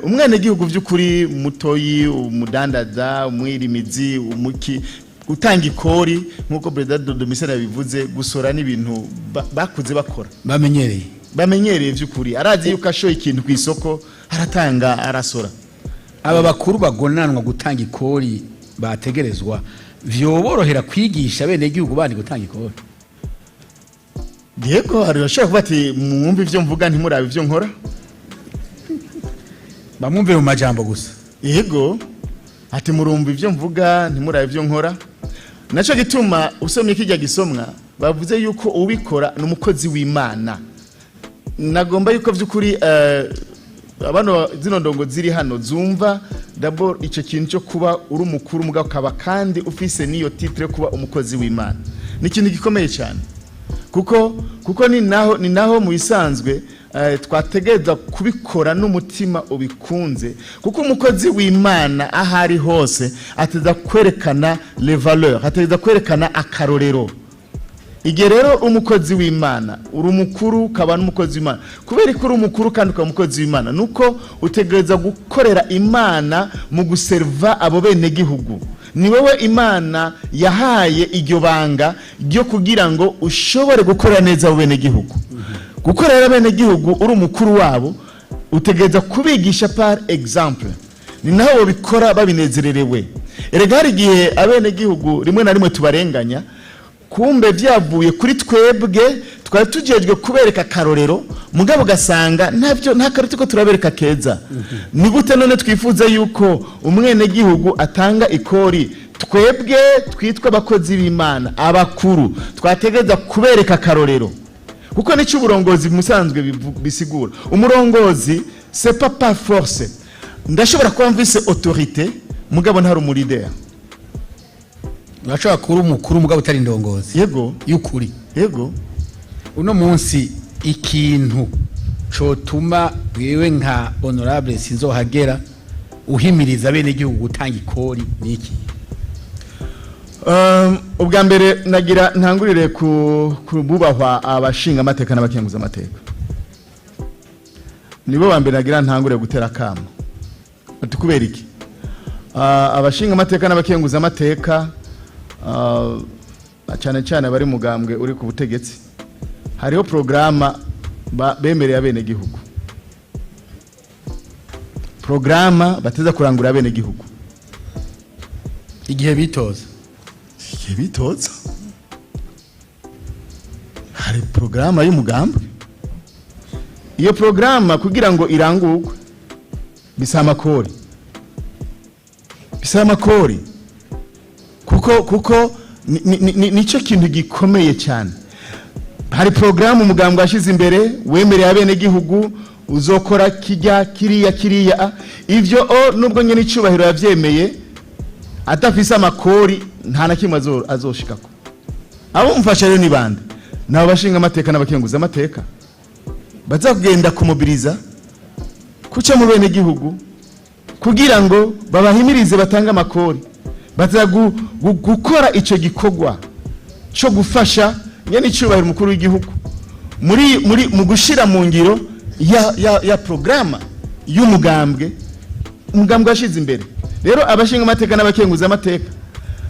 umwene gihugu by'ukuri mutoyi umudandaza umwirimizi umuki utanga ikori nkuko President Domisera yabivuze gusora n'ibintu bakuze bakora bamenyereye by'ukuri arazi yuko ashoye ikintu ku isoko aratanga arasora aba bakuru bagonanwa gutanga ikori bategerezwa vyoborohera kwigisha bene gihugu bandi gutanga ikori yego arashaka kuba ati mwumve ivyo mvuga ntimurabe ivyo nkora bamwumve mu majambo gusa yego ati murumva ivyo mvuga ntimurabe ivyo nkora naco gituma usomye kijya gisomwa bavuze yuko ubikora n'umukozi w'Imana nagomba yuko vy'ukuri abano zino ndongo ziri hano zumva d'abord ico kintu cyo kuba uri umukuru mugabo kaba kandi ufise niyo titre kuba umukozi w'Imana ni ikintu gikomeye cyane kuko ni naho mu bisanzwe twategeza kubikora n'umutima ubikunze kuko umukozi w'Imana ahari hose ateza kwerekana les valeurs ateza kwerekana akarorero igihe rero umukozi w'Imana uri umukuru kaba n'umukozi w'Imana kubera ko uri umukuru kandi ukaba umukozi w'Imana nuko utegereza gukorera Imana mu guserva abo bene gihugu ni wowe Imana yahaye iryo banga ryo kugira ngo ushobore gukora neza bene gihugu. Gukorera bene gihugu uri umukuru wabo utegereza kubigisha par exemple. Ni naho bikora babinezererewe. Erega hari igihe abene gihugu rimwe na rimwe tubarenganya, kumbe byavuye kuri twebwe twari tujejwe kubereka karorero, mugabo gasanga ntabyo nta karoti ko turabereka keza. Ni gute none twifuza yuko umwene gihugu atanga ikori, twebwe twitwa abakozi b'Imana abakuru twategeza kubereka karorero, kuko n'icyo uburongozi musanzwe bisigura. Umurongozi c'est pas par force. Ndashobora kuba mvise autorité mugabo ntari umulidera. Urashobora kuba umukuru mugabo utari indongozi. Yego y'ukuri. Yego. Uno munsi ikintu cotuma wewe nka honorable Sinzohagera uhimiriza bene gihugu gutanga ikori niki? Ubwa mbere nagira ntangurire kububahwa abashinga amateka n'abakenguza amateka. Nibo bambere nagira ntangurire gutera kama. Tukubera iki? Abashinga amateka n'abakenguza amateka cyane cyane bari mugambwe uri ku butegetsi, hariho programa bemereye abene gihugu, programa bateza kurangura abene gihugu igihe bitoza. Hari programa y'umugambwe. Iyo programa kugira ngo irangurwe bisama kori, kuko nicyo kintu gikomeye cyane. Hari programu umugambwe washize imbere wemereye abene gihugu uzokora kiriya ivyo nubwo nyene icubahiro yavyemeye atafise amakori nta na kimwe azoshikako. Abo mfasha rero ni bande? Nabo bashinga amateka n'abakenguza amateka bazagenda kumobiliza kuca mu bene gihugu kugira ngo babahimirize batanga amakori, gukora ico gikorwa cyo gufasha nyene icubahiro umukuru w'igihugu mu gushira mu ngiro ya programa y'umugambwe washize imbere. Rero abashinga amateka n'abakenguza amateka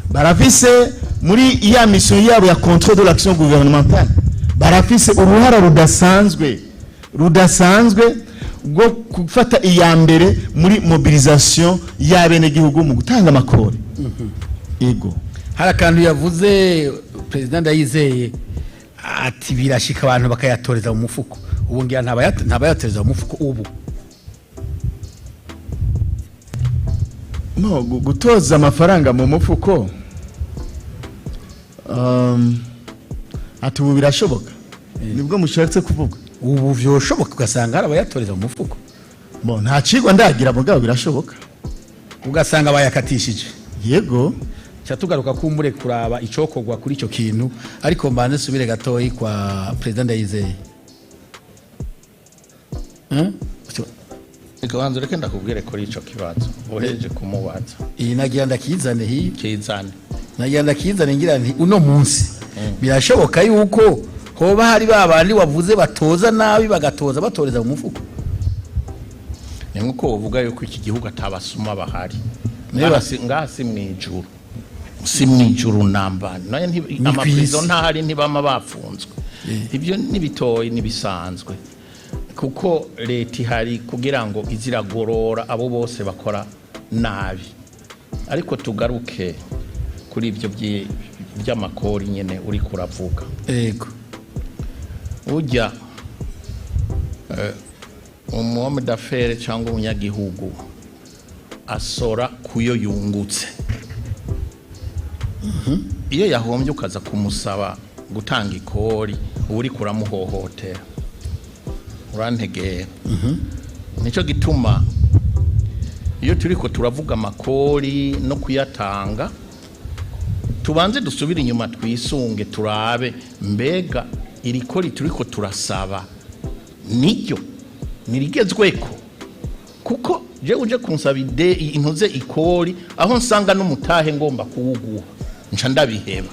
barafise muri ya mission yabo ya contrôle de l'action gouvernementale, barafise uruhara rudasanzwe bwo gufata iya mbere muri mobilisation y'abene gihugu mu gutanga amakori. Ego hari akantu yavuze President Ndayizeye ati birashika abantu bakayatoreza mu mufuko. Ubu ngira ntabayatoreza mu mufuko ubu. No, gutoza amafaranga mu mufuko ati ubu birashoboka. Nibwo mushatse kuvuga ubu vyoshoboka ugasanga hari abayatoreza mu mufuko. Nta cigwa ndagira mugabo birashoboka ugasanga bayakatishije. Yego cyatugaruka kumbure kuraba icokorwa kuri ico kintu, ariko mbanze subire gatoyi kwa President Ndayizeye. Ikabanza reke ndakubwire kuri ico kibazo uheje kumubaza. Iyi nagira ndakizane hi kizane. Nagira ndakizane ngira nti uno munsi birashoboka yuko hoba hari babandi wavuze batoza nabi bagatoza batoreza mu mufuko. Ni nkuko uvuga yuko iki gihugu atabasuma bahari. Ngasi mwijuru. Si mwijuru namba. Naye amaprizo ntahari ntibama bafunzwe. Ibyo nibitoyi nibisanzwe. Kuko leta ihari kugira ngo iziragorora abo bose bakora nabi. Ariko tugaruke kuri ibyo by'amakori nyene uri kuravuga. Ego. Ujya umuhomme d'affaires cyangwa umunyagihugu asora kuyo yungutse. Iyo yahombye ukaza kumusaba gutanga ikori uri kuramuhohotera. Urantegera. Nico gituma iyo turiko turavuga amakori no kuyatanga tubanze dusubira inyuma twisunge turabe mbega iri kori turiko turasaba niryo nirigezweko, kuko je uje kunsaba intuze ikori aho nsanga n'umutahe ngomba kuwuguha nca ndabiheba.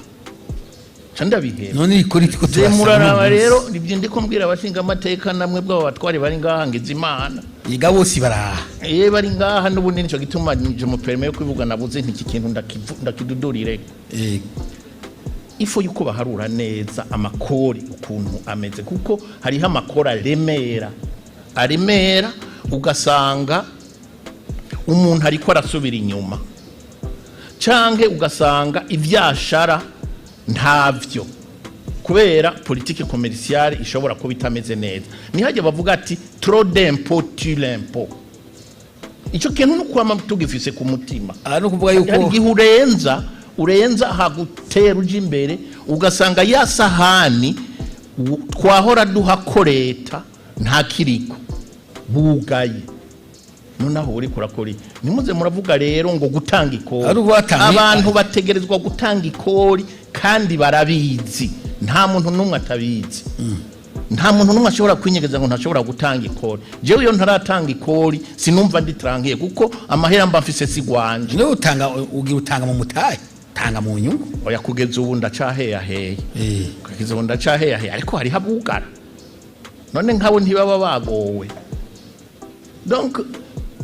candabihera none ikora itiko muraraba rero ibyo ndiko mbwira abashinga amateka namwe bw'abo batware bari ngaha ngize imana yiga bose baraha bari ngaha n'ubundi nico gituma nije mu permis yo kwivuga nabuze ntiki kintu ndakidudurire ifo yuko baharura neza amakori ukuntu ameze kuko hariho amakora aremera ugasanga umuntu ariko arasubira inyuma canke ugasanga ivyashara ntavyo kubera politike commerciale ishobora kuba itameze neza nihaje bavuga ati trop d'impôt tu l'impôt ico kintu nukwama tugifise ku mutima no kuvuga yuko urenza hagutera uje imbere ugasanga ya sahani twahora duha ko leta nta kiriko bugaye nonaho uri kurakori nimuze muravuga rero ngo gutanga ikori abantu bategerezwa gutanga ikori kandi barabizi nta muntu numwe atabizi nta muntu numwe ashobora kwinyegeza ngo ntashobora gutanga ikori jewe iyo ntaratanga ikori sinumva nditrangiye kuko amahera mba mfise sigwanje no utanga mu mutahe tanga mu nyungu oya kugeza ubu ndacaheya kugeza ubu ndacaheya ariko hari habugara none nkabo ntibaba bagowe donc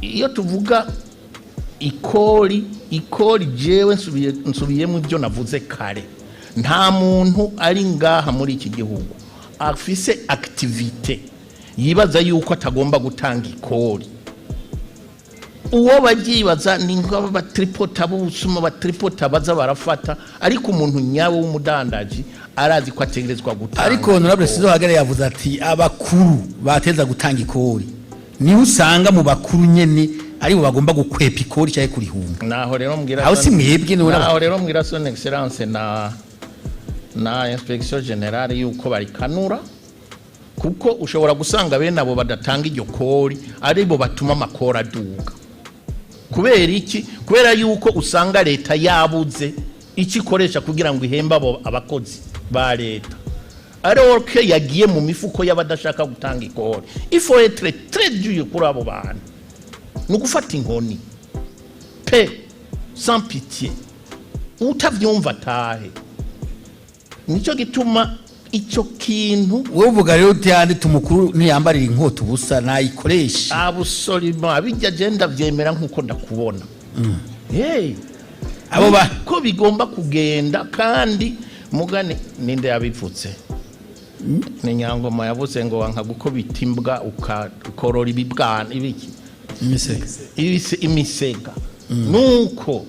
iyo tuvuga ikori jewe nsubiyemo ibyo navuze kare nta muntu ari ngaha muri iki gihugu afise activité yibaza yuko atagomba gutanga ikori uwo bagibaza ni ngabo batripota busuma batripota baza barafata ariko umuntu nyawe w'umudandaji arazi ko ategerezwa gutanga ariko honorable Sizo Hagere yavuze ati abakuru bateza gutanga ikori ni usanga mu bakuru nyene ari bo bagomba gukwepa ikori cyaye kuri hunga naho rero mbwira aho simwebwe ni naho rero mbwira son excellence na inspection generale yuko barikanura kuko ushobora gusanga bene abo badatanga iryo kori ari bo batuma amakora aduga kubera iki kubera yuko usanga leta yabuze ikikoresha kugira ngo ihemba abo abakozi ba leta alors que yagiye mu mifuko y'abadashaka gutanga ikori il faut être très dur pour abo bantu no gufata inkoni sans pitié utavyumva tahe nico gituma ico kintu wovuga rero tyandi tumukuru ntiyambarira inkota ubusa nayikoresha absolument abijya genda vyemera nkuko ndakubona abo ba ko bigomba kugenda kandi mugane ninde yabivutse ni Nyangoma yavuze ngo wanka gukobita imbwa ukorora ibibwana ibiki imisega nuko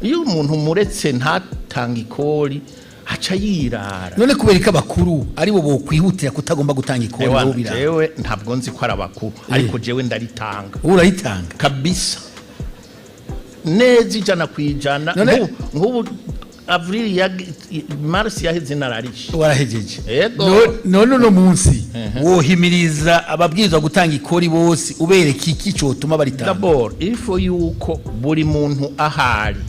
iyo umuntu muretse ntatanga ikori haca yirara none kubera ko abakuru ari bo bokwihutira kutagomba gutanga ikori bo birara jewe ntabwo nzi ko arabakuru ariko jewe ndaritanga urayitanga kabisa nezi jana kwijana nk'ubu avril ya mars yaheze nararishe warahejeje none no munsi wohimiriza ababwirizwa gutanga ikori bose ubereka iki cyotuma baritanga d'abord il faut yuko buri muntu ahari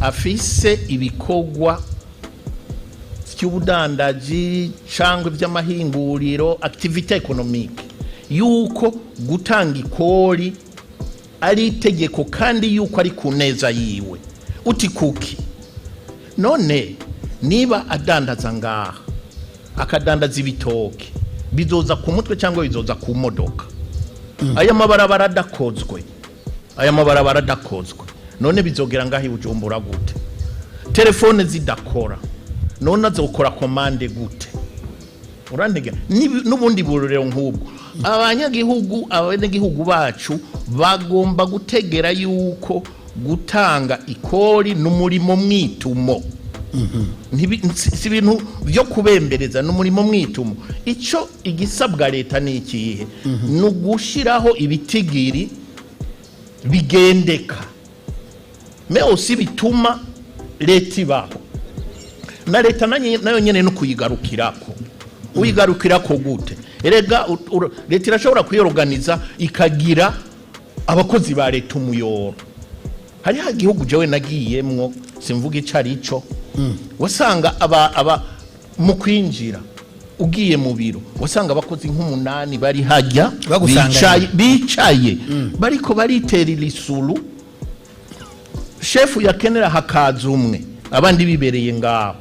afise ibikogwa cy'ubudandaji cyangwa by'amahinguriro activité économique yuko gutanga ikori ari itegeko kandi yuko ari kuneza yiwe uti kuki none niba adandaza ngaha akadandaza ibitoke bizoza ku mutwe cyangwa bizoza ku modoka aya mabarabara adakozwe none bizogera ngaha ibujumbura gute telefone zidakora none azokora komande gute urandega n'ubundi bururero nk'ubwo abanyagihugu bacu bagomba gutegera yuko gutanga ikori n'umurimo mwitumo si ibintu byo kubembereza n'umurimo mwitumo icyo igisabwa leta ni ikihe ni ugushiraho ibitigiri bigendeka meosi bituma leta ibaho na leta nayo nyene no kuyigarukirako uyigarukirako gute erega leta irashobora kuyorganiza ikagira abakozi ba leta umuyoro hari igihugu jewe nagiyemwo simvuga icarico wasanga aba mu kwinjira ugiye mu biro wasanga abakozi nk'umunani bari hajya bicaye bariko bariterera isuru shefu yakenera hakaza umwe abandi bibereye ngaho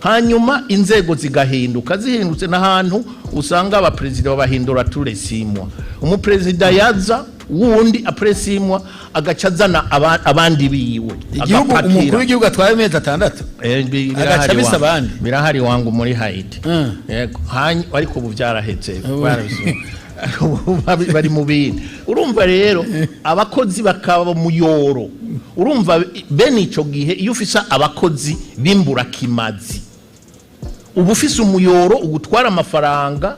hanyuma inzego zigahindutse n'ahantu usanga abaperezida babahindura turesimwa umuperezida yaza wundi apresimwa agaca azana abandi biwe igihugu umukuru w'igihugu atwaye amezi 6 agaca bisa abandi birahari wangu muri Haiti yego ariko ubu byarahetse bari mu bindi urumva rero abakozi bakaba muyoro urumva bene ico gihe iyo ufisa abakozi bimbura kimazi ubu ufise umuyoro ugutwara amafaranga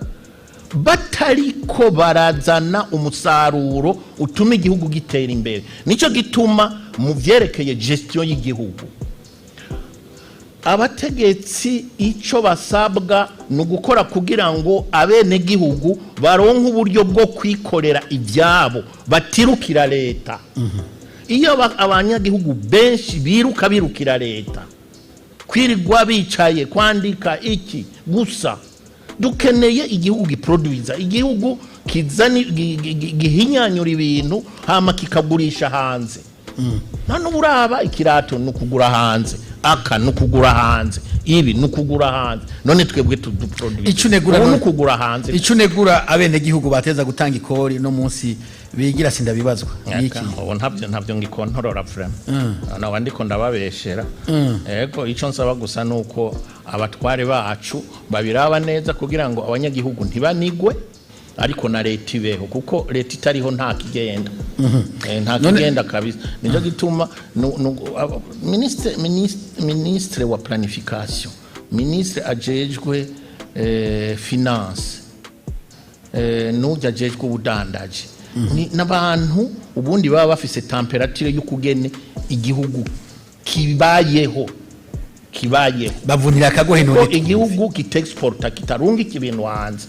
batariko barazana umusaruro utuma igihugu gitera imbere nico gituma mu vyerekeye gestion y'igihugu abategetsi ico basabwa no gukora kugira ngo abene gihugu baronka uburyo bwo kwikorera ibyabo batirukira leta iyo abanyagihugu benshi birukira leta kwirigwa bicaye kwandika iki gusa dukeneye igihugu giproduiza igihugu kizani gihinyanyura ibintu hama kikagurisha hanze none uraba ikirato nukugura hanze aka nukugura hanze ibi nukugura hanze none twebwe tuduproduiza icunegura nukugura hanze icunegura abene gihugu bateza gutanga ikori no munsi bigira sinda bibazwa niki ntabyo ngikontorora vraiment na wandiko ndababeshera yego ico nsaba gusa nuko abatware bacu babiraba neza kugira ngo abanyagihugu ntibanigwe ariko na leta ibeho kuko leta itariho nta kigenda nta kigenda kabisa nico gituma ministre wa planification ministre ajejwe finance n'ujya ajejwe ubudandaji n'abantu ubundi baba bafise temperature y'ukugene igihugu kibayeho bavunira akagohe none igihugu kitexporta kitarunga ikibintu hanze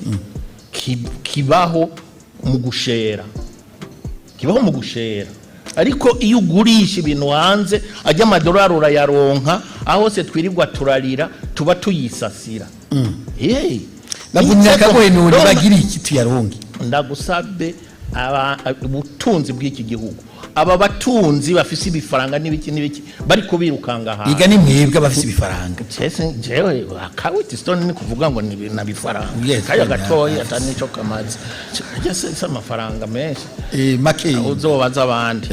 kibaho mu gushera ariko iyo ugurisha ibintu hanze ajya amadolari urayaronka aho se twirirwa turarira tuba tuyisasira bavunira akagohe none bagira iki tuyaronke ndagusabe ubutunzi bw'iki gihugu aba batunzi bafise ibifaranga n'ibiki bari kubirukanga ha iga ni mwebwe bafise ibifaranga jewe akawiti stone ni kuvuga ngo ni nabifaranga kaya gatoya atani cyo kamazi cyase amafaranga menshi make uzobaza abandi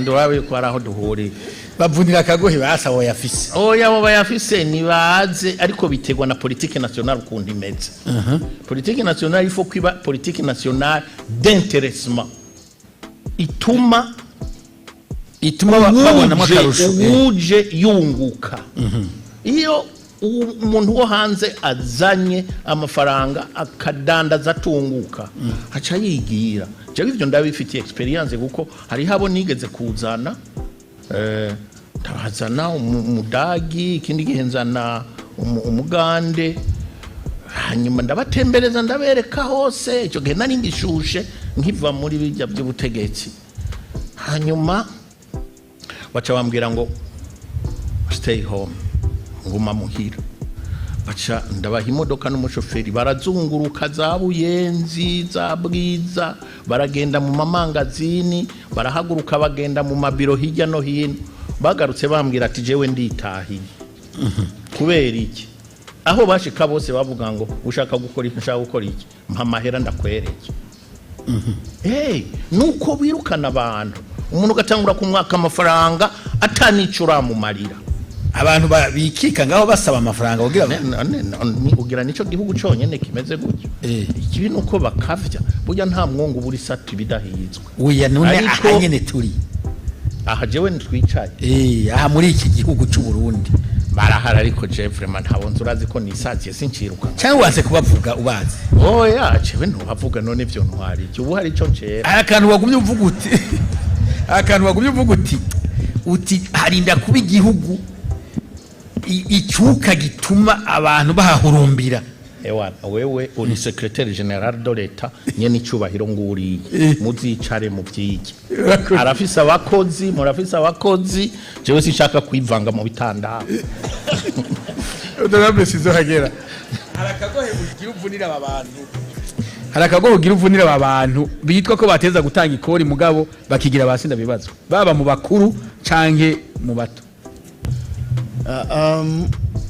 urabe ko araho duhuri bavunira akagohe basawo yafise oya bayafise ni baze ariko bitegwa na politique nationale kundi imeze politique nationale il faut kwiba politique nationale d'intéressement ituma babona makarusho uje yunguka iyo umuntu wo hanze azanye amafaranga akadandaza atunguka aca yigira je bivyo ndabifitiye experience kuko hari habo nigeze kuzana tabazana umudagi ikindi gihenzana umugande hanyuma ndabatembereza ndabereka hose icyo gihe nari ngishushe nkiva muri bijya by'ubutegetsi hanyuma baca bambwira ngo stay home nguma muhira baca ndabaha imodoka n'umushoferi barazunguruka za Buyenzi za Bwiza baragenda mu mamangazini barahaguruka bagenda mu mabiro hirya no hino bagarutse bambwira ati jewe nditahiye kubera iki aho bashika bose bavuga ngo ushaka gukora iki mpa mahera ndakwereke nuko birukana abantu umuntu gatangura kumwaka amafaranga atanicura mu marira abantu bikika ngaho basaba amafaranga ugira nico gihugu cyonyene kimeze gutyo ikibi nuko bakavya burya nta mwongo buri satu bidahizwe uya none ahanyene turi aha jewe ntwicaye aha muri iki gihugu cy'u Burundi barahara ariko Jeffrey man ntabonze urazi ko nisaziye sinciruka cyangwa waze kubavuga ubazi oya jewe ntubavuga none ivyo ntwari cyo ubu hari ico ncera akantu wagumye uvuga uti harinda kuba igihugu icyuka gituma abantu bahahurumbira wewe uri secrétaire général de l'État nyene icubahiro nguriye muzicare mu byiki arafise abakozi jewe sinshaka kwivanga mu bitanda Honorable Sizohagera harakagohe ugira uvunira aba bantu bitwa ko bateza gutanga ikori mugabo bakigira basinda bibazo baba mu bakuru canke mu bato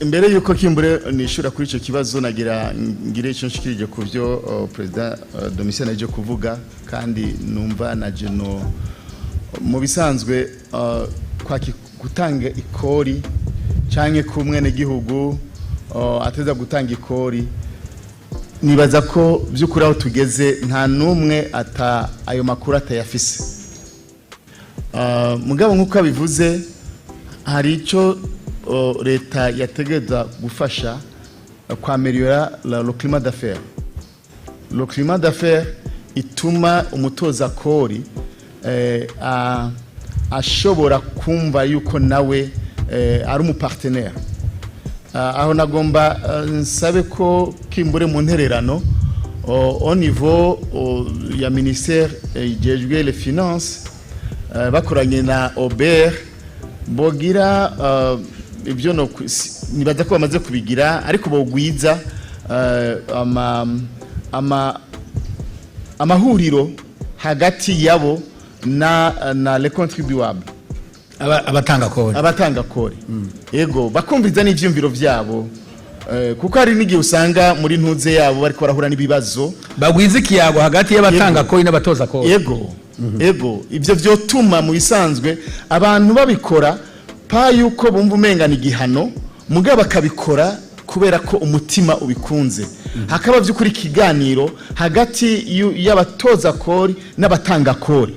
imbere yuko kimbure nishura kuri icyo kibazo nagira ngire icyo nshikirije ku byo President Domitien aje kuvuga kandi numva na Geno mu bisanzwe gutanga ikori canke ku mwene gihugu ateza gutanga ikori nibaza ko by'ukuri aho tugeze nta numwe ata ayo makuru atayafise mugabo nk'uko abivuze hari icyo leta yategeza gufasha kwameliora le climat d'affaires. Le climat d'affaires ituma umutoza kori ashobora kumva yuko nawe ari umupartenaire. Aho nagomba nsabe ko kimbure mu ntererano au niveau ya ministère ijejwe les finances bakoranye na Aubert bogira ibyo no nibaza ko bamaze kubigira ariko bogwiza amahuriro hagati yabo na les contribuables abatanga kori yego bakumviza n'ivyumviro vyabo kuko hari n'igihe usanga muri ntuze yabo bariko barahura n'ibibazo bagwiza ikiyago hagati y'abatanga kori n'abatoza kori yego ivyo vyotuma mu bisanzwe abantu babikora pa yuko bumva umengana igihano mugabo bakabikora kubera ko umutima ubikunze hakaba vy'ukuri kiganiro hagati y'abatoza kori n'abatanga kori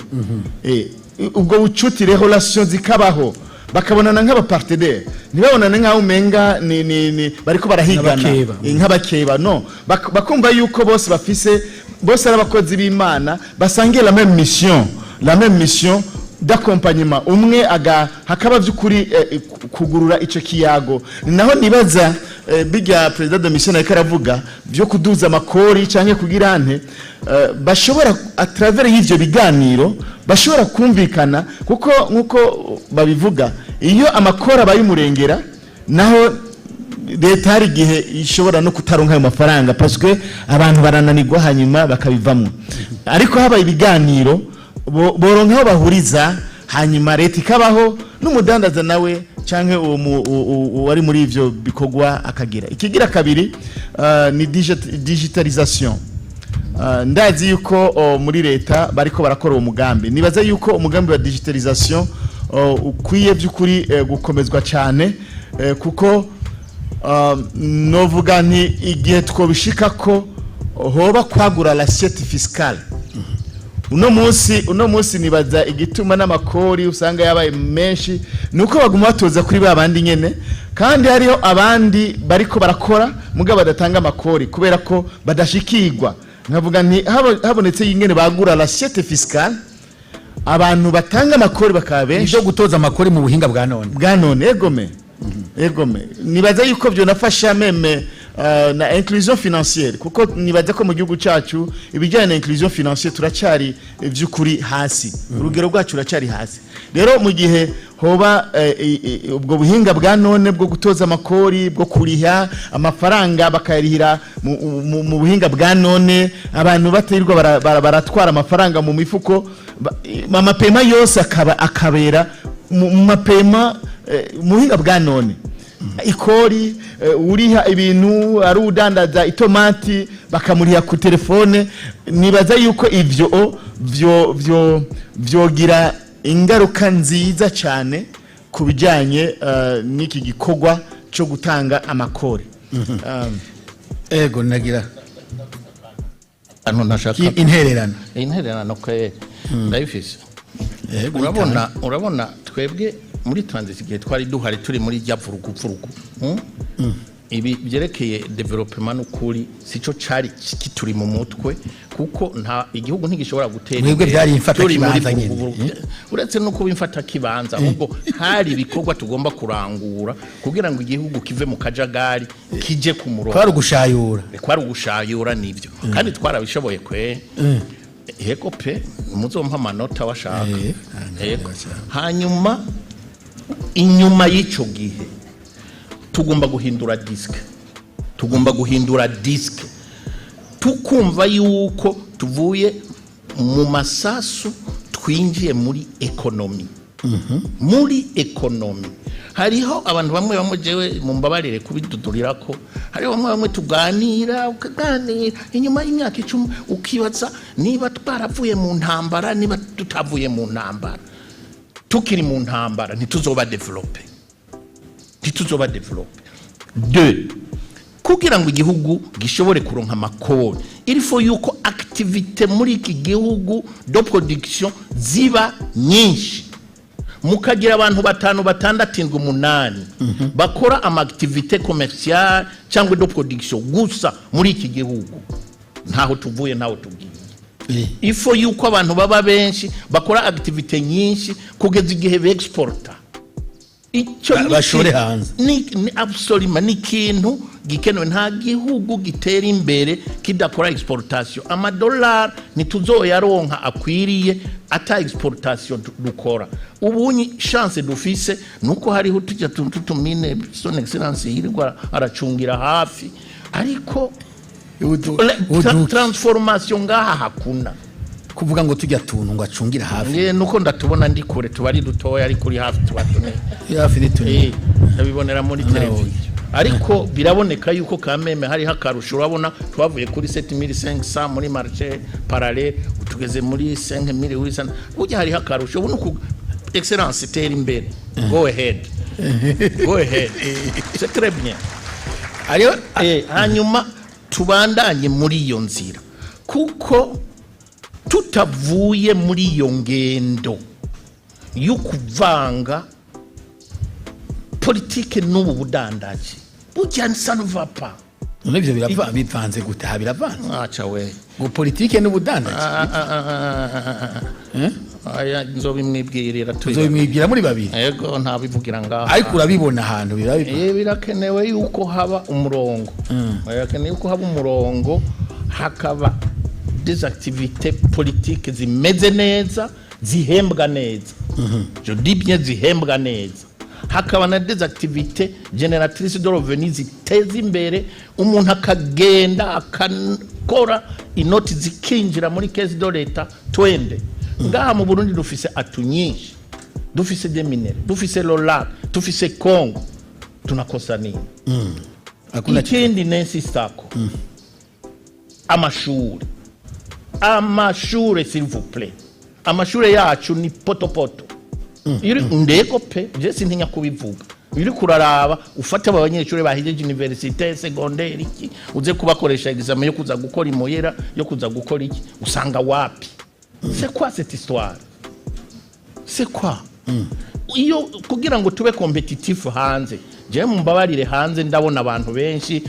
ubwo bucuti relation zikabaho bakabonana nk'abapartenaire ntibabonane nk'aho umenga ni bariko barahigana nk'abakeba no bakumva yuko bose bafise bose arabakozi b'Imana basangiye la même mission d'accompagnement umwe hakaba vy'ukuri kugurura ico kiyago naho nibaza bijya President Domitien ariko aravuga byo kuduza amakori canke kugira ante bashobora a travers y'ivyo biganiro bashobora kumvikana kuko nkuko babivuga iyo amakora bayimurengera naho leta hari gihe ishobora no kutaronka ayo mafaranga parce que abantu barananirwa hanyuma bakabivamwe ariko haba ibiganiro boronka aho bahuriza hanyuma leta ikabaho n'umudandaza nawe canke wari muri ivyo bikogwa akagira ikigira kabiri ni digitalisation ndazi yuko muri leta bariko barakora uwo mugambi nibaza yuko umugambi wa digitalisation ukwiye by'ukuri gukomezwa cyane kuko novuga nti igihe twobishika ko hoba kwagura l'assiette fiscale uno munsi nibaza igituma n'amakori usanga yabaye menshi nuko baguma batoza kuri babandi nyene kandi hariho abandi bariko barakora mugabo badatanga amakori kubera ko badashikirwa nkavuga nti habonetse ingene bagura l'assiette fiscale abantu batanga amakori bakaba benshi cyo gutoza amakori mu buhinga bwa none egome nibaza yuko byo nafasha meme na inclusion financière kuko nibaza ko mu gihugu cyacu ibijyanye na inclusion financière turacari vy'ukuri hasi urugero rwacu ruracari hasi rero mu gihe hoba ubwo buhinga bwa none bwo gutoza amakori bwo kuriha amafaranga bakayarihira mu buhinga bwa none abantu batirirwa baratwara amafaranga mu mifuko amapema yose akabera mu mapema mu buhinga bwa none ikori uriha ibintu ari udandaza itomati bakamuriha ku telefone nibaza yuko ivyo vyogira ingaruka nziza cyane kubijanye n'iki gikogwa cyo gutanga amakori ego nagira ano nashaka intererano kwe ndayifise urabona twebwe muri transit gihe twari duhari turi muri ryavurugu ibi byerekeye development n'ukuri sico cari kituri mu mutwe kuko nta igihugu ntigishobora gutera mwebwe byari imfata kibanza nyine uretse no kuba imfata kibanza ahubwo hari ibikorwa tugomba kurangura kugira ngo igihugu kive mu kajagari kije ku murongo kwari ugushayura nivyo kandi twarabishoboye kwe yego pe muzompa amanota washaka yego hanyuma inyuma y'ico gihe tugomba guhindura disque tukumva yuko tuvuye mu masasu twinjiye muri economy muri ekonomi hariho abantu bamwe bamwe jewe mu mbabarire kubidudurira ko hariho bamwe bamwe tuganira ukaganira inyuma y'imyaka 10 ukibaza niba twaravuye mu ntambara niba tutavuye mu ntambara tukiri mu ntambara ntituzoba developer de kugira ngo igihugu gishobore kuronka amakori il faut yuko activité muri iki gihugu de production ziba nyinshi mukagira abantu 5 6 8 bakora ama activité commerciale cyangwa de production gusa muri iki gihugu ntaho tuvuye ntaho tugiye il faut yuko abantu baba benshi bakora activité nyinshi kugeza igihe be exporta icyo bashore hanze ni absolument ni kintu gikenewe nta gihugu gitera imbere kidakora exportation amadollar nituzoyaronka akwiriye ata exportation dukora ubunyi chance dufise nuko hariho tujya tutumine son excellence yirwa aracungira hafi ariko transformation ngaha hakuna kuvuga ngo tujya tuntu ngo acungira hafi nuko ndatubona ndi kure tubari dutoya ari kuri hafi tubatune hafi ditune ndabibonera muri televiziyo ariko biraboneka yuko kameme hari hakarusho urabona twavuye kuri 7500 muri marché parallèle tugeze muri 5800 ujya hari hakarusho ubu nuko excellence tera imbere go ahead c'est très bien ariyo hanyuma tubandanye muri iyo nzira kuko tutavuye muri iyo ngendo yo kuvanga politike n'ubu budandaje burya nsanva pa nibyo bivanze gutaha biravanze acha we ngo politike n'ubudandaje aya nzobimwibwirira tuzobimwibwira muri babiri yego nta bivugira ngaha ariko urabibona ahantu birakenewe yuko haba umurongo birakenewe yuko haba umurongo hakaba des activités politiques zimeze neza zihembwa neza je dis bien zihembwa neza hakaba na des activités génératrices de revenus ziteza imbere umuntu akagenda akakora inoti zikinjira muri caisse de l'État twende ngaha mu Burundi dufise atunyinshi dufise des minéraux dufise l'Olac dufise Congo tunakosa nini ikindi nensistako amashuri s'il vous plaît amashuri yacu ni poto iri ndeko pe je sintinya kubivuga iri kuraraba ufata abanyeshuri bahijeje université secondaire iki uze kubakoresha examen yo kuza gukora imoyera yo kuza gukora iki usanga wapi c'est quoi cette histoire c'est quoi iyo kugira ngo tube compétitif hanze je mumbabarire hanze ndabona abantu benshi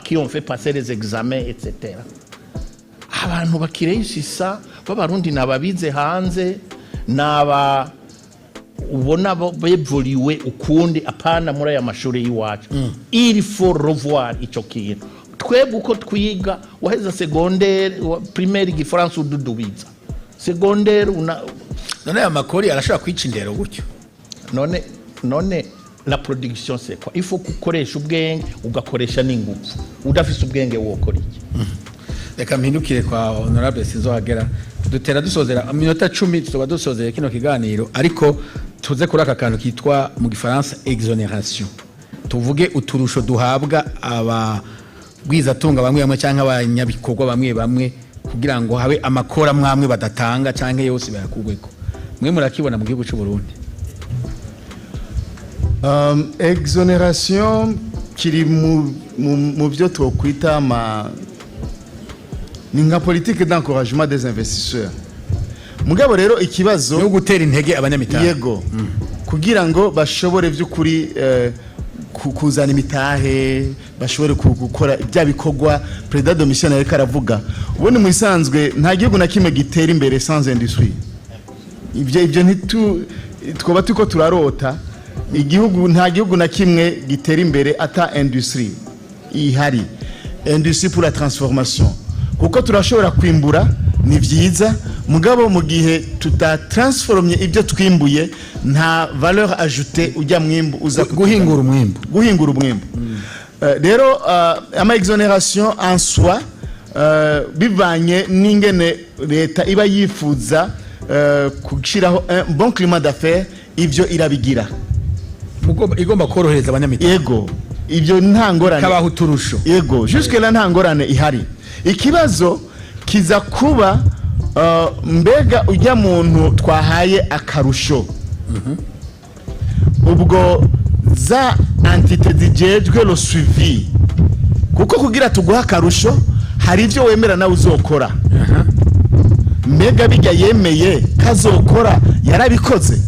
qui ont fait passer les examens etc abantu bakireshisa b'abarundi nababize hanze naba ubona bevoliwe ukundi apana muri aya mashuri yiwacu il faut revoir ico kintu twebwe uko twiga waheza secondaire primaire gifaransa ududubiza secondaire none aya makori arashobora kwica indero gutyo none la production c'est quoi il faut gukoresha ubwenge ugakoresha n'ingufu udafise ubwenge wokora iki reka mpindukire kwa honorable Sinzohagera dutera dusozera minota 10 tuzoba dusozera kino kiganiro ariko tuze kuri aka kantu kitwa mu gifaransa exonération tuvuge uturusho duhabwa abagwizatunga bamwe cyangwa abanyabikorwa bamwe kugira ngo habe amakora mwamwe badatanga cyangwa yose bayakugweko mwe murakibona mu gihugu cy'u Burundi exonération kiri mu byo twokwita ni nka politique d'encouragement des investisseurs mugabo rero ikibazo no gutera intege abanyamitahe yego kugira ngo bashobore by'ukuri kuzana imitahe bashobore gukora ibya bikorwa president domissionnaire karavuga ubone mu isanzwe nta gihugu na kimwe gitera imbere sans industrie ibyo twoba tuko turarota igihugu nta gihugu na kimwe gitera imbere ata industrie ihari industrie pour la transformation kuko turashobora kwimbura ni vyiza mugabo mu gihe tutatransformye ibyo twimbuye nta valeur ajoutée ujya mwimbu uza guhingura umwimbu rero ama exonération en soi bivanye n'ingene leta iba yifuza kushiraho un bon climat d'affaires ibyo irabigira igomba korohereza abanyamitahe yego ibyo nta ngorane kabaho uturusho yego jusque là nta ngorane ihari ikibazo kiza kuba mbega ujya muntu twahaye akarusho ubwo za entité zijejwe lo suivi kuko kugira tuguha akarusho hari ibyo wemera nawe uzokora mbega bijya yemeye kazokora yarabikoze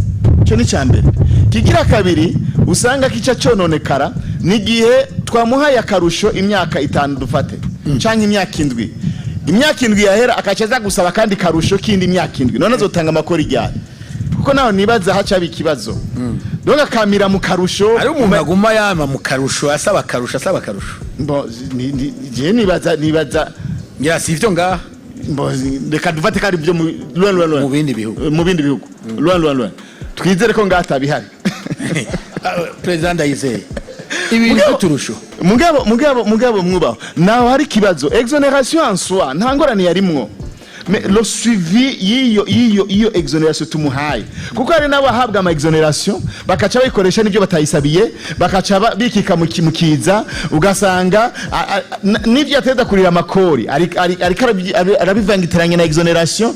cyo ni cyambere kigira kabiri usanga kica cononekara nigihe twamuhaye akarusho imyaka 5 dufate canke imyaka 7 imyaka 7 yahera akacaza gusaba kandi karusho kindi imyaka 7 none azotanga amakori ryari kuko naho nibaza haca bikibazo doga kamira mu karusho ari umuntu aguma yama mu karusho asaba karusho mbo je nibaza ya si ivyo ngaha mbo reka dufate kari byo mu bindi bihugu loin twizere ko ngata bihari president Ndayizeye ibintu turusho mugabo mwubaho naho hari kibazo exonération en soi nta ngorane yarimwo mais le suivi iyo exonération tumuhaye kuko hari n'abahabwa ama exonération bakaca bayikoresha n'ibyo batayisabiye bakaca bikika mu kimukiza ugasanga n'ibyo ateza kurira amakori arabivangitiranye na exonération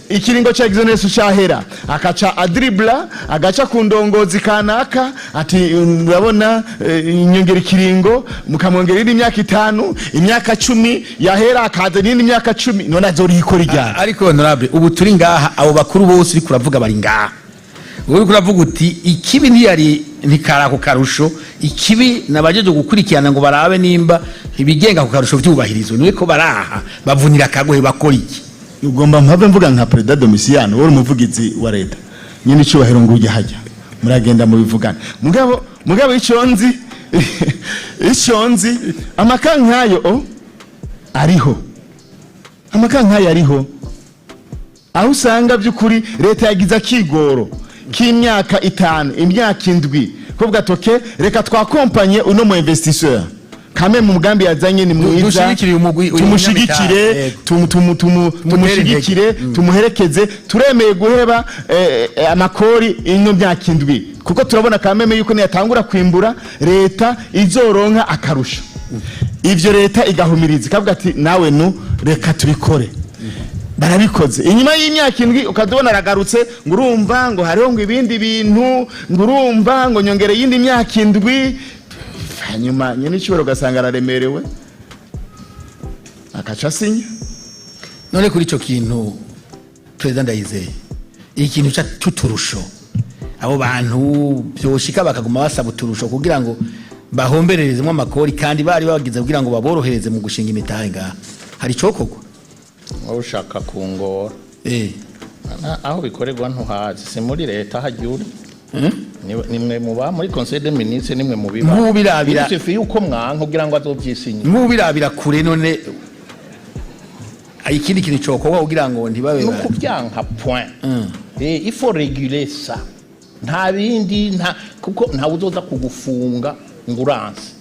ikiringo cha exonération cyahera akaca adribla agaca ku ndongozi kanaka ati urabona inyongera ikiringo mukamwongera indi myaka 5 imyaka 10 yahera akaza n'indi myaka 10 none azori ikora ariko honorable ubu turi ngaha abo bakuru bose uri kuravuga bari ngaha uri kuravuga uti ikibi ntikara ku karusho ikibi nabajeje gukurikirana ngo barabe nimba ibigenga ku karusho byubahirizwe niwe ko baraha bavunira akagohe bakora iki ugomba mpave mvuga nka President Domiciano wari umuvugizi wa leta nyine cyubahiro ngo ujye hajya muragenda mu bivugana mugabo icyonzi amakankayo ariho amakankayo ariho aho usanga by'ukuri leta yagize akigoro k'imyaka 5 imyaka 7 ko bwatoke reka twakompanye uno mu investisseur kame mu mugambi yazanye ni mwiza tumushigikire tumushigikire tumuherekeze turemeye guheba amakori ino myaka 7 kuko turabona kameme yuko niyatangura kwimbura leta izoronka akarusho ivyo leta igahumiriza kavuga ati nawe reka tubikore barabikoze inyuma y'imyaka 7 ukadubona ragarutse ngurumva ngo hariho ngo ibindi bintu ngurumva ngo nyongere yindi myaka 7 hanyuma nyene cyubero gasanga araremerewe akaca sinya none kuri ico kintu President Ndayizeye ikintu cha tuturusho abo bantu byoshika bakaguma basaba uturusho kugira ngo bahombererezemo amakori kandi bari bagize kugira ngo baborohereze mu gushinga imitahe ngaha hari cokogwa wowe ushaka kungora aho bikorerwa ntuhazi si muri leta hagiye nimwe muba muri conseil des ministres nimwe mubiba mubirabira icyo yuko mwanka kugira ngo azobyisinye mubirabira kure none ikindi kintu cokogwa kugira ngo ntibabe no kubyanka point il faut réguler ça nta bindi kuko nta uzoza kugufunga nguranse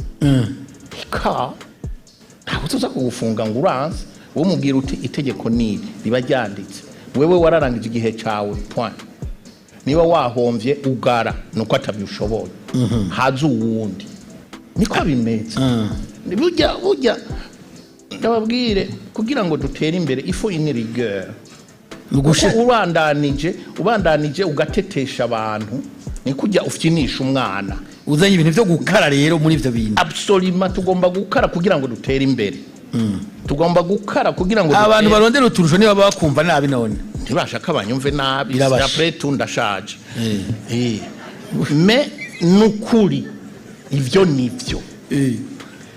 nta uzoza kugufunga nguranse wo mubwira uti itegeko niri riba ryanditse wewe wararangije igihe cyawe point niba wahomvye ugara nuko atabyushoboye hazu uwundi niko bimeze burya ndababwire kugira ngo dutere imbere ifo une rigueur ubandanije ugatetesha abantu ni kujya ufyinisha umwana uzanye ibintu byo gukara rero muri ivyo bintu absolument tugomba gukara kugira ngo dutere imbere tugomba gukara kugira ngo abantu barondera uturusho niba bakumva nabi none ntibashaka abanyumve nabi après tout ndashaje mais nukuri ivyo nivyo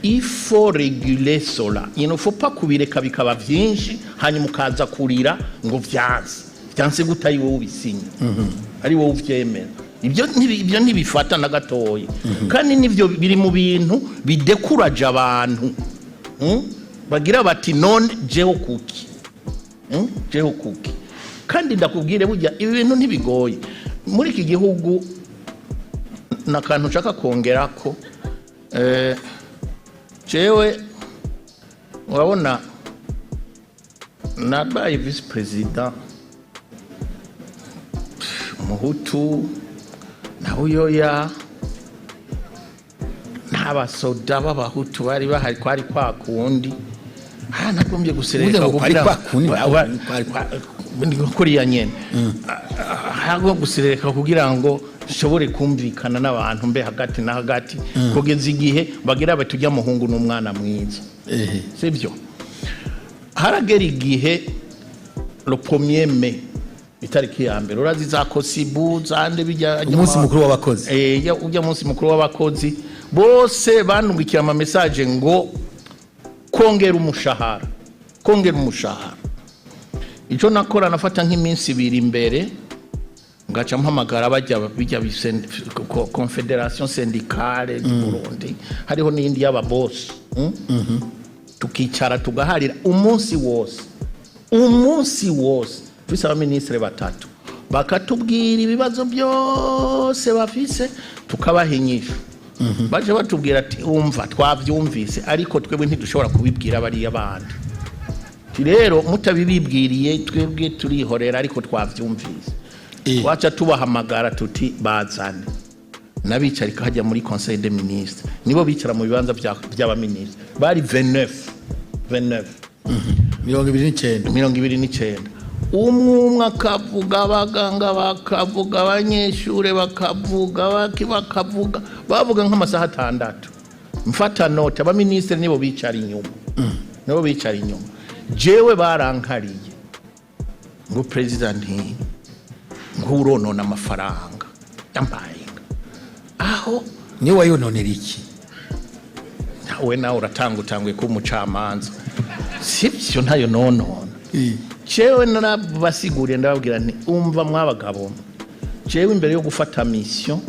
il faut réguler cela il ne faut pas kubireka bikaba vyinshi hanyuma ukaza kurira ngo vyanse gutayi wowe ubisinya ari wowe uvyemera ibyo ntibifata na gatoyi kandi nivyo biri mu bintu bidekuraje abantu bagira bati none jeho kuki kandi ndakubwire burya ibi bintu ntibigoye muri iki gihugu nakantu nshaka kongerako jewe urabona nabaye vice president umuhutu uyoya n'abasoda b'abahutu bari bahari kwari kwa kundi nagombye gusereka kugira kuriya nyene hago gusereka kugira ngo shobore kumvikana n'abantu mbe hagati na hagati kugeza igihe bagira batujya muhungu n'umwana mwiza sibyo haragera igihe le 1er mai itariki ya mbere urazi za kosibu zande bijya umunsi mukuru w'abakozi ujya munsi mukuru w'abakozi bose bandungikira ama message ngo kongera umushahara ico nakora nafata nk'iminsi 2 imbere ngaca mpamagara bijya confederation syndicale du Burundi hariho n'indi y'aba boss tukicara tugaharira umunsi wose twise abaministre batatu bakatubwira ibibazo byose bafise tukabahinyisha baje batubwira ati umva twavyumvise ariko twebwe ntidushobora kubibwira bari abandi rero mutabibibwiriye twebwe turihorera ariko twavyumvise wacha tubahamagara tuti bazane nabicarika hajya muri conseil des ministres nibo bicara mu bibanza by'abaministre bari 29 29 umwe akavuga abaganga bakavuga abanyeshure bakavuga bavuga nk'amasaha 6 mfata note abaministre nibo bicara inyuma jewe barankariye ngo president nguronona amafaranga yambayinga aho ni wayononera iki nawe nawe uratangwe ku mucamanza sibyo ntayo nonona jewe narabasiguriye ndababwira nti umva mwabagabo jewe imbere yo gufata mission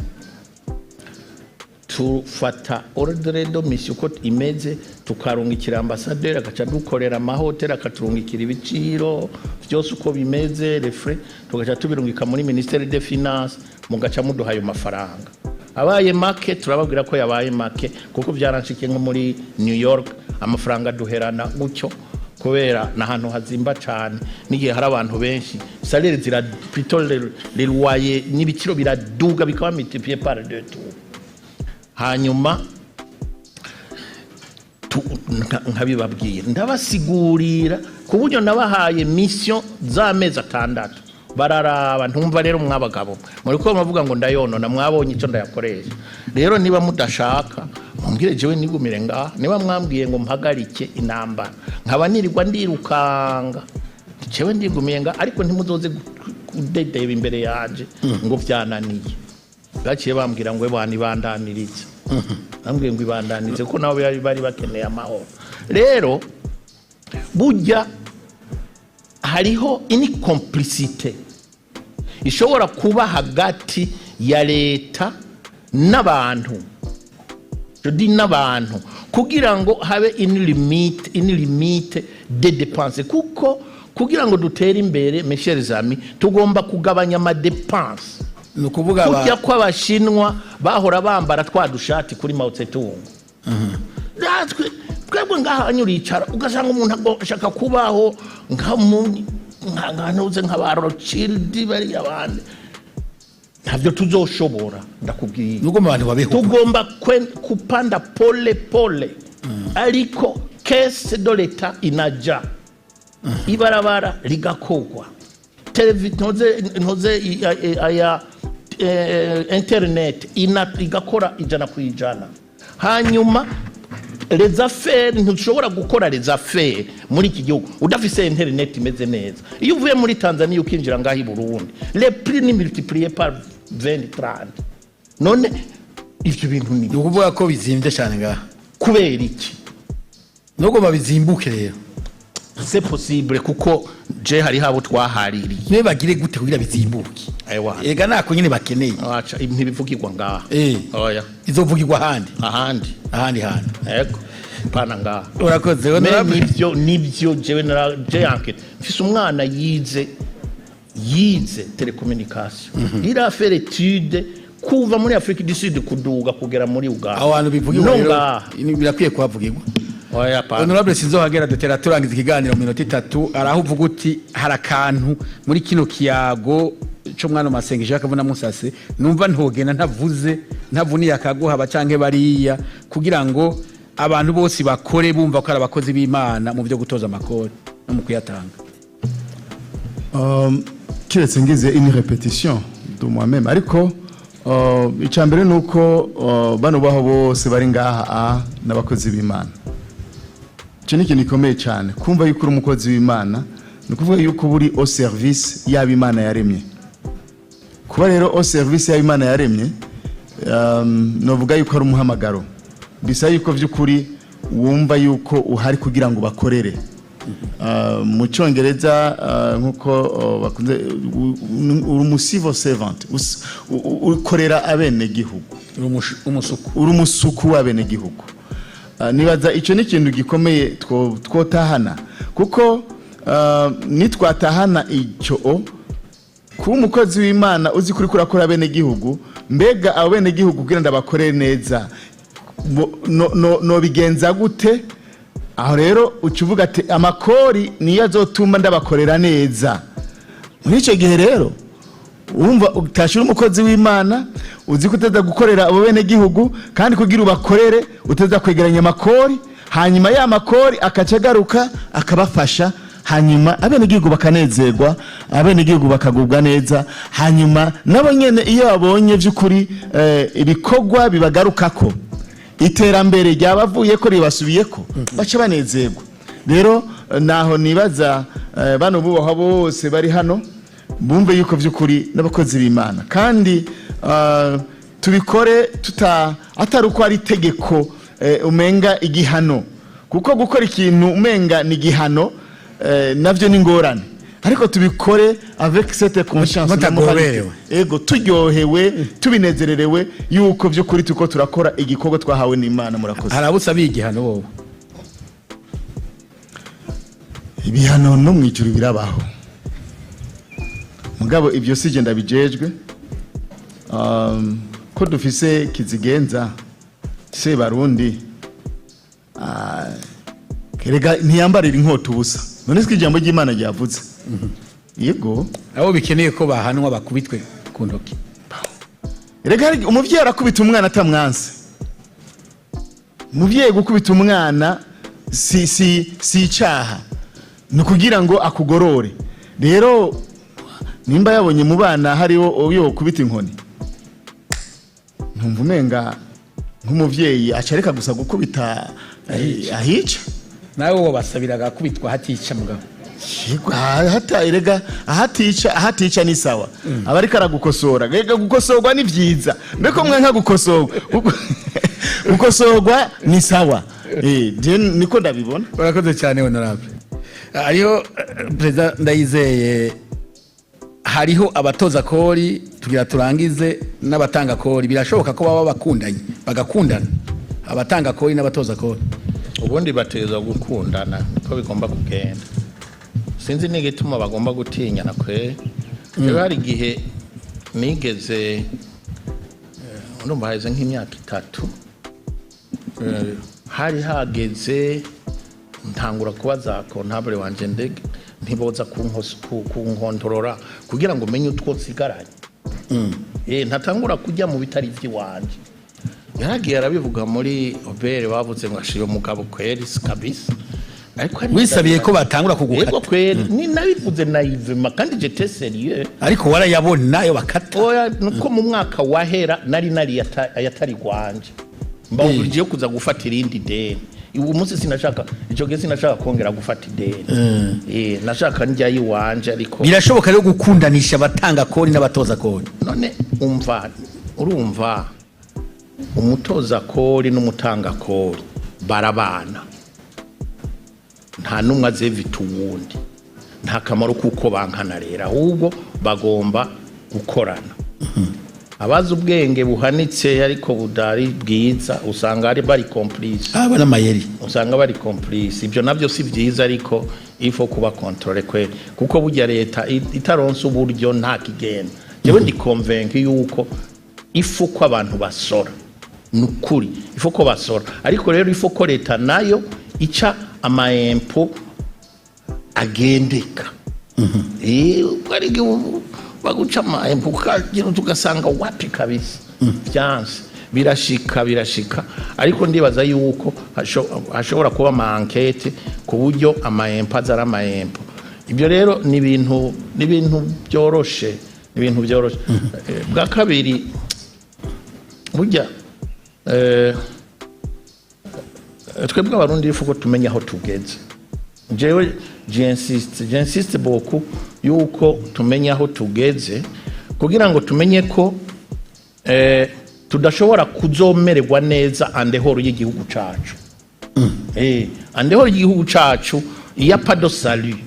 tufata ordre de mission ko imeze tukarungikira ambassadeur akaca dukorera amahoteli akaturungikira ibiciro byose uko bimeze refre tugaca tubirungika muri ministère des finances mugaca muduha ayo mafaranga abaye make turababwira ko yabaye make kuko byaranshike nko muri New York amafaranga duherana gutyo kubera na hantu hazimba cyane nigihe hari abantu benshi salaire zira plutôt les loyers n'ibiciro biraduga bikaba multiplié par 2 hanyuma nkabibabwira ndabasigurira ku buryo nabahaye mission z'amezi 6 bararaba ntumva rero mwabagabo muri ko bavuga ngo ndayonona mwabonye icyo ndayakoresha rero niba mudashaka mumbwire jewe nigumire ngaha niba mwambwiye ngo mpagarike inamba nkaba nirirwa ndirukanga jewe ndigumiye ngaha ariko ntimuzoze kudedeba imbere yaje ngo byananiye gaciye bambwira ngo bani bandanirize bambwiye ngo ibandanize ko nabo bari bakeneye amahoro rero burya hariho ini complicité ishobora kuba hagati ya leta n'abantu kugira ngo habe une limite de dépenses kuko kugira ngo dutere imbere mes chers amis tugomba kugabanya ama dépenses nukuvuga kujya kw'abashinwa bahora bambara twadushati kuri Mao Tse-tung twebwe ngaha nyuricara ugasanga umuntu ashaka kubaho nkanuze nk'abarochildi bari abandi ntabyo tuzoshobora ndakubwiye nuko abantu babeho tugomba kupanda pole ariko caisse de l'etat inaja ibarabara ligakogwa televiziyo aya internet igakora ijana ku ijana hanyuma les affaires ntushobora gukora les affaires muri iki gihugu udafise internet imeze neza iyo uvuye muri Tanzania ukinjira ngaho i Burundi les prix ni multiplié par 20-30 none ivyo bintu ni ukuvuga ko bizimvye cyane ngaha kubera iki nuko babizimbuke rero c'est possible kuko je hari habo twahaririye ne bagire gute kugira bizimbuke ega nako nyine bakeneye acha ntibivugirwa ngaha oya izovugirwa ahandi ego pana ngaha urakoze nibyo jewe je enquête mfise umwana yize telecommunication il a fait étude kuva muri Afrique du Sud kuduga kugera muri Uganda abantu bivugirwa rero birakwiye kuhavugirwa oya pa honorable sinzohagera dutera turangiza ikiganiro mu minota 3 araho uvuga uti harakantu muri kino kiyago c'umwana masengesho yakavuna musase numva ntogena ntavuniye akaguha bacanke bariya kugira ngo abantu bose bakore bumva ko ari abakozi b'Imana mu byo gutoza amakori no mu kuyatanga. Kiretse ngize une répétition de moi-même ariko icambere nuko bano baho bose bari ngaha n'abakozi b'Imana. Cyo ni ikintu gikomeye cyane kumva yuko uri umukozi w'Imana ni kuvuga yuko buri au service y'Imana yaremye. Kuba rero au service y'Imana yaremye novuga yuko ari umuhamagaro bisa yuko by'ukuri wumva yuko uhari kugira ngo bakorere. Mu cyongereza nkuko bakunze uri civil servant ukorera abene gihugu uri umusuku w'abene gihugu. Nibaza icyo ni ikintu gikomeye twotahana kuko nitwatahana icyo kuba umukozi w'Imana uzi kuri kurakora abene gihugu mbega abene gihugu kugira ndabakorere neza no bigenza gute. Aho rero ukivuga ati amakori niyo azotuma ndabakorera neza. Muri icyo gihe rero urumva utashira umukozi w'Imana uzi kuteza gukorera abo bene gihugu kandi kugira ubakorere uteza kwegeranya amakori hanyuma ya makori akacagaruka akabafasha hanyuma abene gihugu bakanezerwa abene gihugu bakagubwa neza hanyuma nabo nyene iyo babonye by'ukuri ibikogwa bibagarukako iterambere ryabavuye ko ribasubiye ko baca banezerwa. Rero naho nibaza bano bubaho bose bari hano bumve yuko by'ukuri n'abakozi b'Imana kandi tubikore atari uko ari itegeko umenga igihano kuko gukora ikintu umenga ni igihano navyo ni ngorane ariko tubikore avec cette conscience ego turyohewe tubinezererewe yuko by'ukuri tuko turakora igikorwa twahawe n'Imana. Murakoze. Harabusa bigihano wowe ibihano no mwijuru birabaho mugabo ibyo sije ndabijejwe ko dufise kizigenza se barundi kerega ntiyambarira inkota ubusa none siko ijambo ry'Imana ryavuze. Yego abo bikeneye ko bahanwa bakubitwe ku ntoki. Rega umuvyeyi arakubita umwana atamwanse. Umuvyeyi gukubita umwana si icaha no kugira ngo akugorore. Rero nimba yabonye mu bana hariho uyo kubita inkoni ntumva umenga nk'umuvyeyi acareka gusa gukubita ahica nawe wo basabiraga kubitwa hatica mugabo. Yego erega ahatica ni sawa abari karagukosora gega gukosorwa ni vyiza mbeko mwanka gukosorwa gukosorwa ni sawa je niko ndabibona. Urakoze cyane honorable. Ariyo president Ndayizeye hariho abatoza kori tugira turangize n'abatanga kori birashoboka ko baba bakundanye bagakundana abatanga kori n'abatoza kori ubundi bateza gukundana ko bigomba kugenda. Sinzi n'igituma bagomba gutinyana kwe. Rero hari igihe nigeze ndumva haize nk'imyaka 3 hari hageze ntangura kubaza kontable wanje ndege ntiboza kunkontorora kugira ngo menye utwo sigaranye. Ntatangura kujya mu bitari by'iwanje. Yaragiye arabivuga muri Obere bavuze ngo ashire umugabo kweri kabisa. Ariko wisabiye ko batangura kugukata. Yego kweri ni nabivuze naivema kandi j'étais sérieux. Ariko warayabona nayo bakata. Oya nuko mu mwaka wahera nari ayatari gwanje. Mbawurije kuza gufatira indi deni. Ubu munsi sinashaka ico gese sinashaka kongera gufata ideni. Nashaka njya yiwanje ariko birashoboka rero gukundanisha abatanga kori n'abatoza kori. None urumva umutoza kori n'umutanga kori barabana. Nta numwe azevita uwundi nta kamaro kuko bankana rero ahubwo bagomba gukorana. Abazi ubwenge buhanitse ariko budari bwiza usanga ari bari complice abana mayeri usanga bari complice ibyo navyo si byiza ariko ifo kuba controle kwe kuko burya leta itaronse uburyo nta kigenda. Jewe ndi convaincu yuko ifo ko abantu basora nukuri ifo ko basora ariko rero ifo ko leta nayo ica amaempo agendeka. baguca amahembe ukagira tugasanga wapi kabisa byanse birashika ariko ndibaza yuko hashobora kuba ama enquête ku buryo amahembe azara amahembe ibyo rero ni ibintu byoroshe bwa kabiri burya twebwe abarundi ifuko tumenya aho tugeze jewe j'insiste beaucoup yuko tumenya aho tugeze kugira ngo tumenye ko tudashobora kuzomererwa neza andehoro y'igihugu cacu andehoro y'igihugu cacu iya pado salut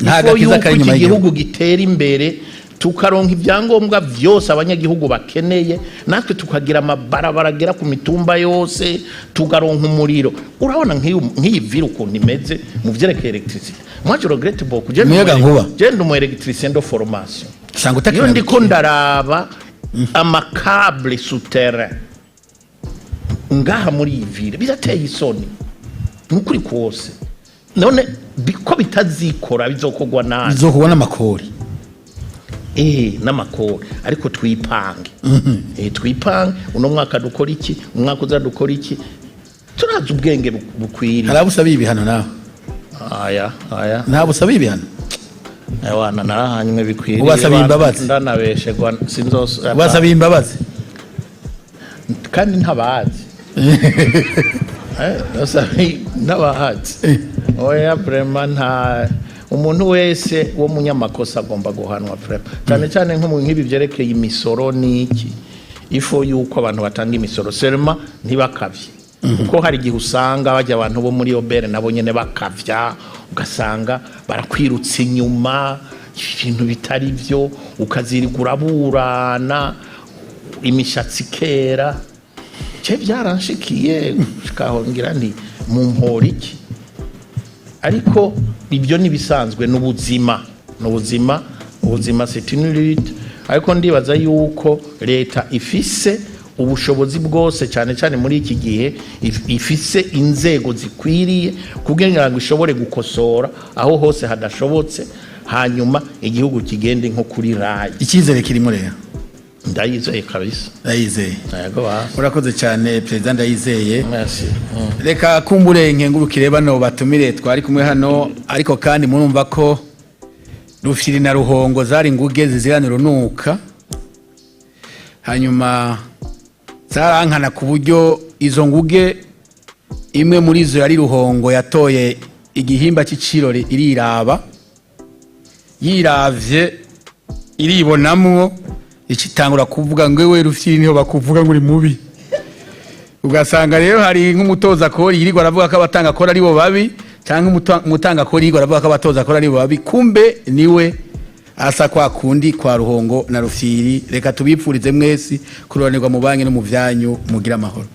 ntago yuko igihugu gitera imbere tukaronka ibyangombwa byose abanyagihugu bakeneye natwe tukagira amabarabara agera ku mitumba yose tugaronka umuriro urabona nk'iyi vire ukuntu imeze mu vyerekeye electricité moi je regrette beaucoup je ndi mu électricien de formation iyo ndiko ndaraba amakable souterrain ngaha muri iyi vire birateye isoni nukuri kose none ko bitazikora bizokogwa nabi bizokogwa n'amakori n'amakori ariko twipange twipange uno mwaka dukora iki umwaka uza dukora iki turaza ubwenge bukwiriye harabusaba ibihano nawe aya ntabusaba ibihano wana narahanywe bikwiriye ubasaba imbabazi ndanabeshegwa sinzose ubasaba imbabazi kandi ntabazi n'abahatsi oya vraiment nta umuntu wese wo munyamakosa agomba guhanwa vraiment cyane nko mu nk'ibi byerekeye imisoro niki ifo yuko abantu batanga imisoro serma ntibakavye kuko hari igihe usanga bajya abantu bo muri obere nabo nyene bakavya ugasanga barakwirutse inyuma ibintu bitari byo ukazirigura burana imishatsi kera cye byaranshikiye kahongira nti mu mporiki ariko ibyo nibisanzwe n'ubuzima c'est une lutte ariko ndibaza yuko leta ifise ubushobozi bwose cyane muri iki gihe ifise inzego zikwiriye kugira ngo ishobore gukosora aho hose hadashobotse hanyuma igihugu kigende nko kuri rayi icyizere kirimo rero ndayizeye kabisa urakoze cyane president ndayizeye merci reka kumburenke ngurukire bano batumire twari kumwe hano ariko kandi murumva ko Rufyiri na Ruhongo zari nguge zizirana runuka hanyuma zarankana ku buryo izo nguge imwe muri zo yari Ruhongo yatoye igihimba cy'icirore iriraba yiravye iribonamwo ikitangura kuvuga ngo we Rufyiri niho bakuvuga ngo uri mubi ugasanga rero hari nk'umutoza kori yirigwa aravuga ko abatanga kora ari bo babi cyangwa umutanga kori yirigwa aravuga ko abatoza kora ari bo babi kumbe niwe asa kwa kundi kwa Ruhongo na Rufyiri reka tubipfurize mwese kuroranirwa mu banki no mu vyanyu mugira amahoro.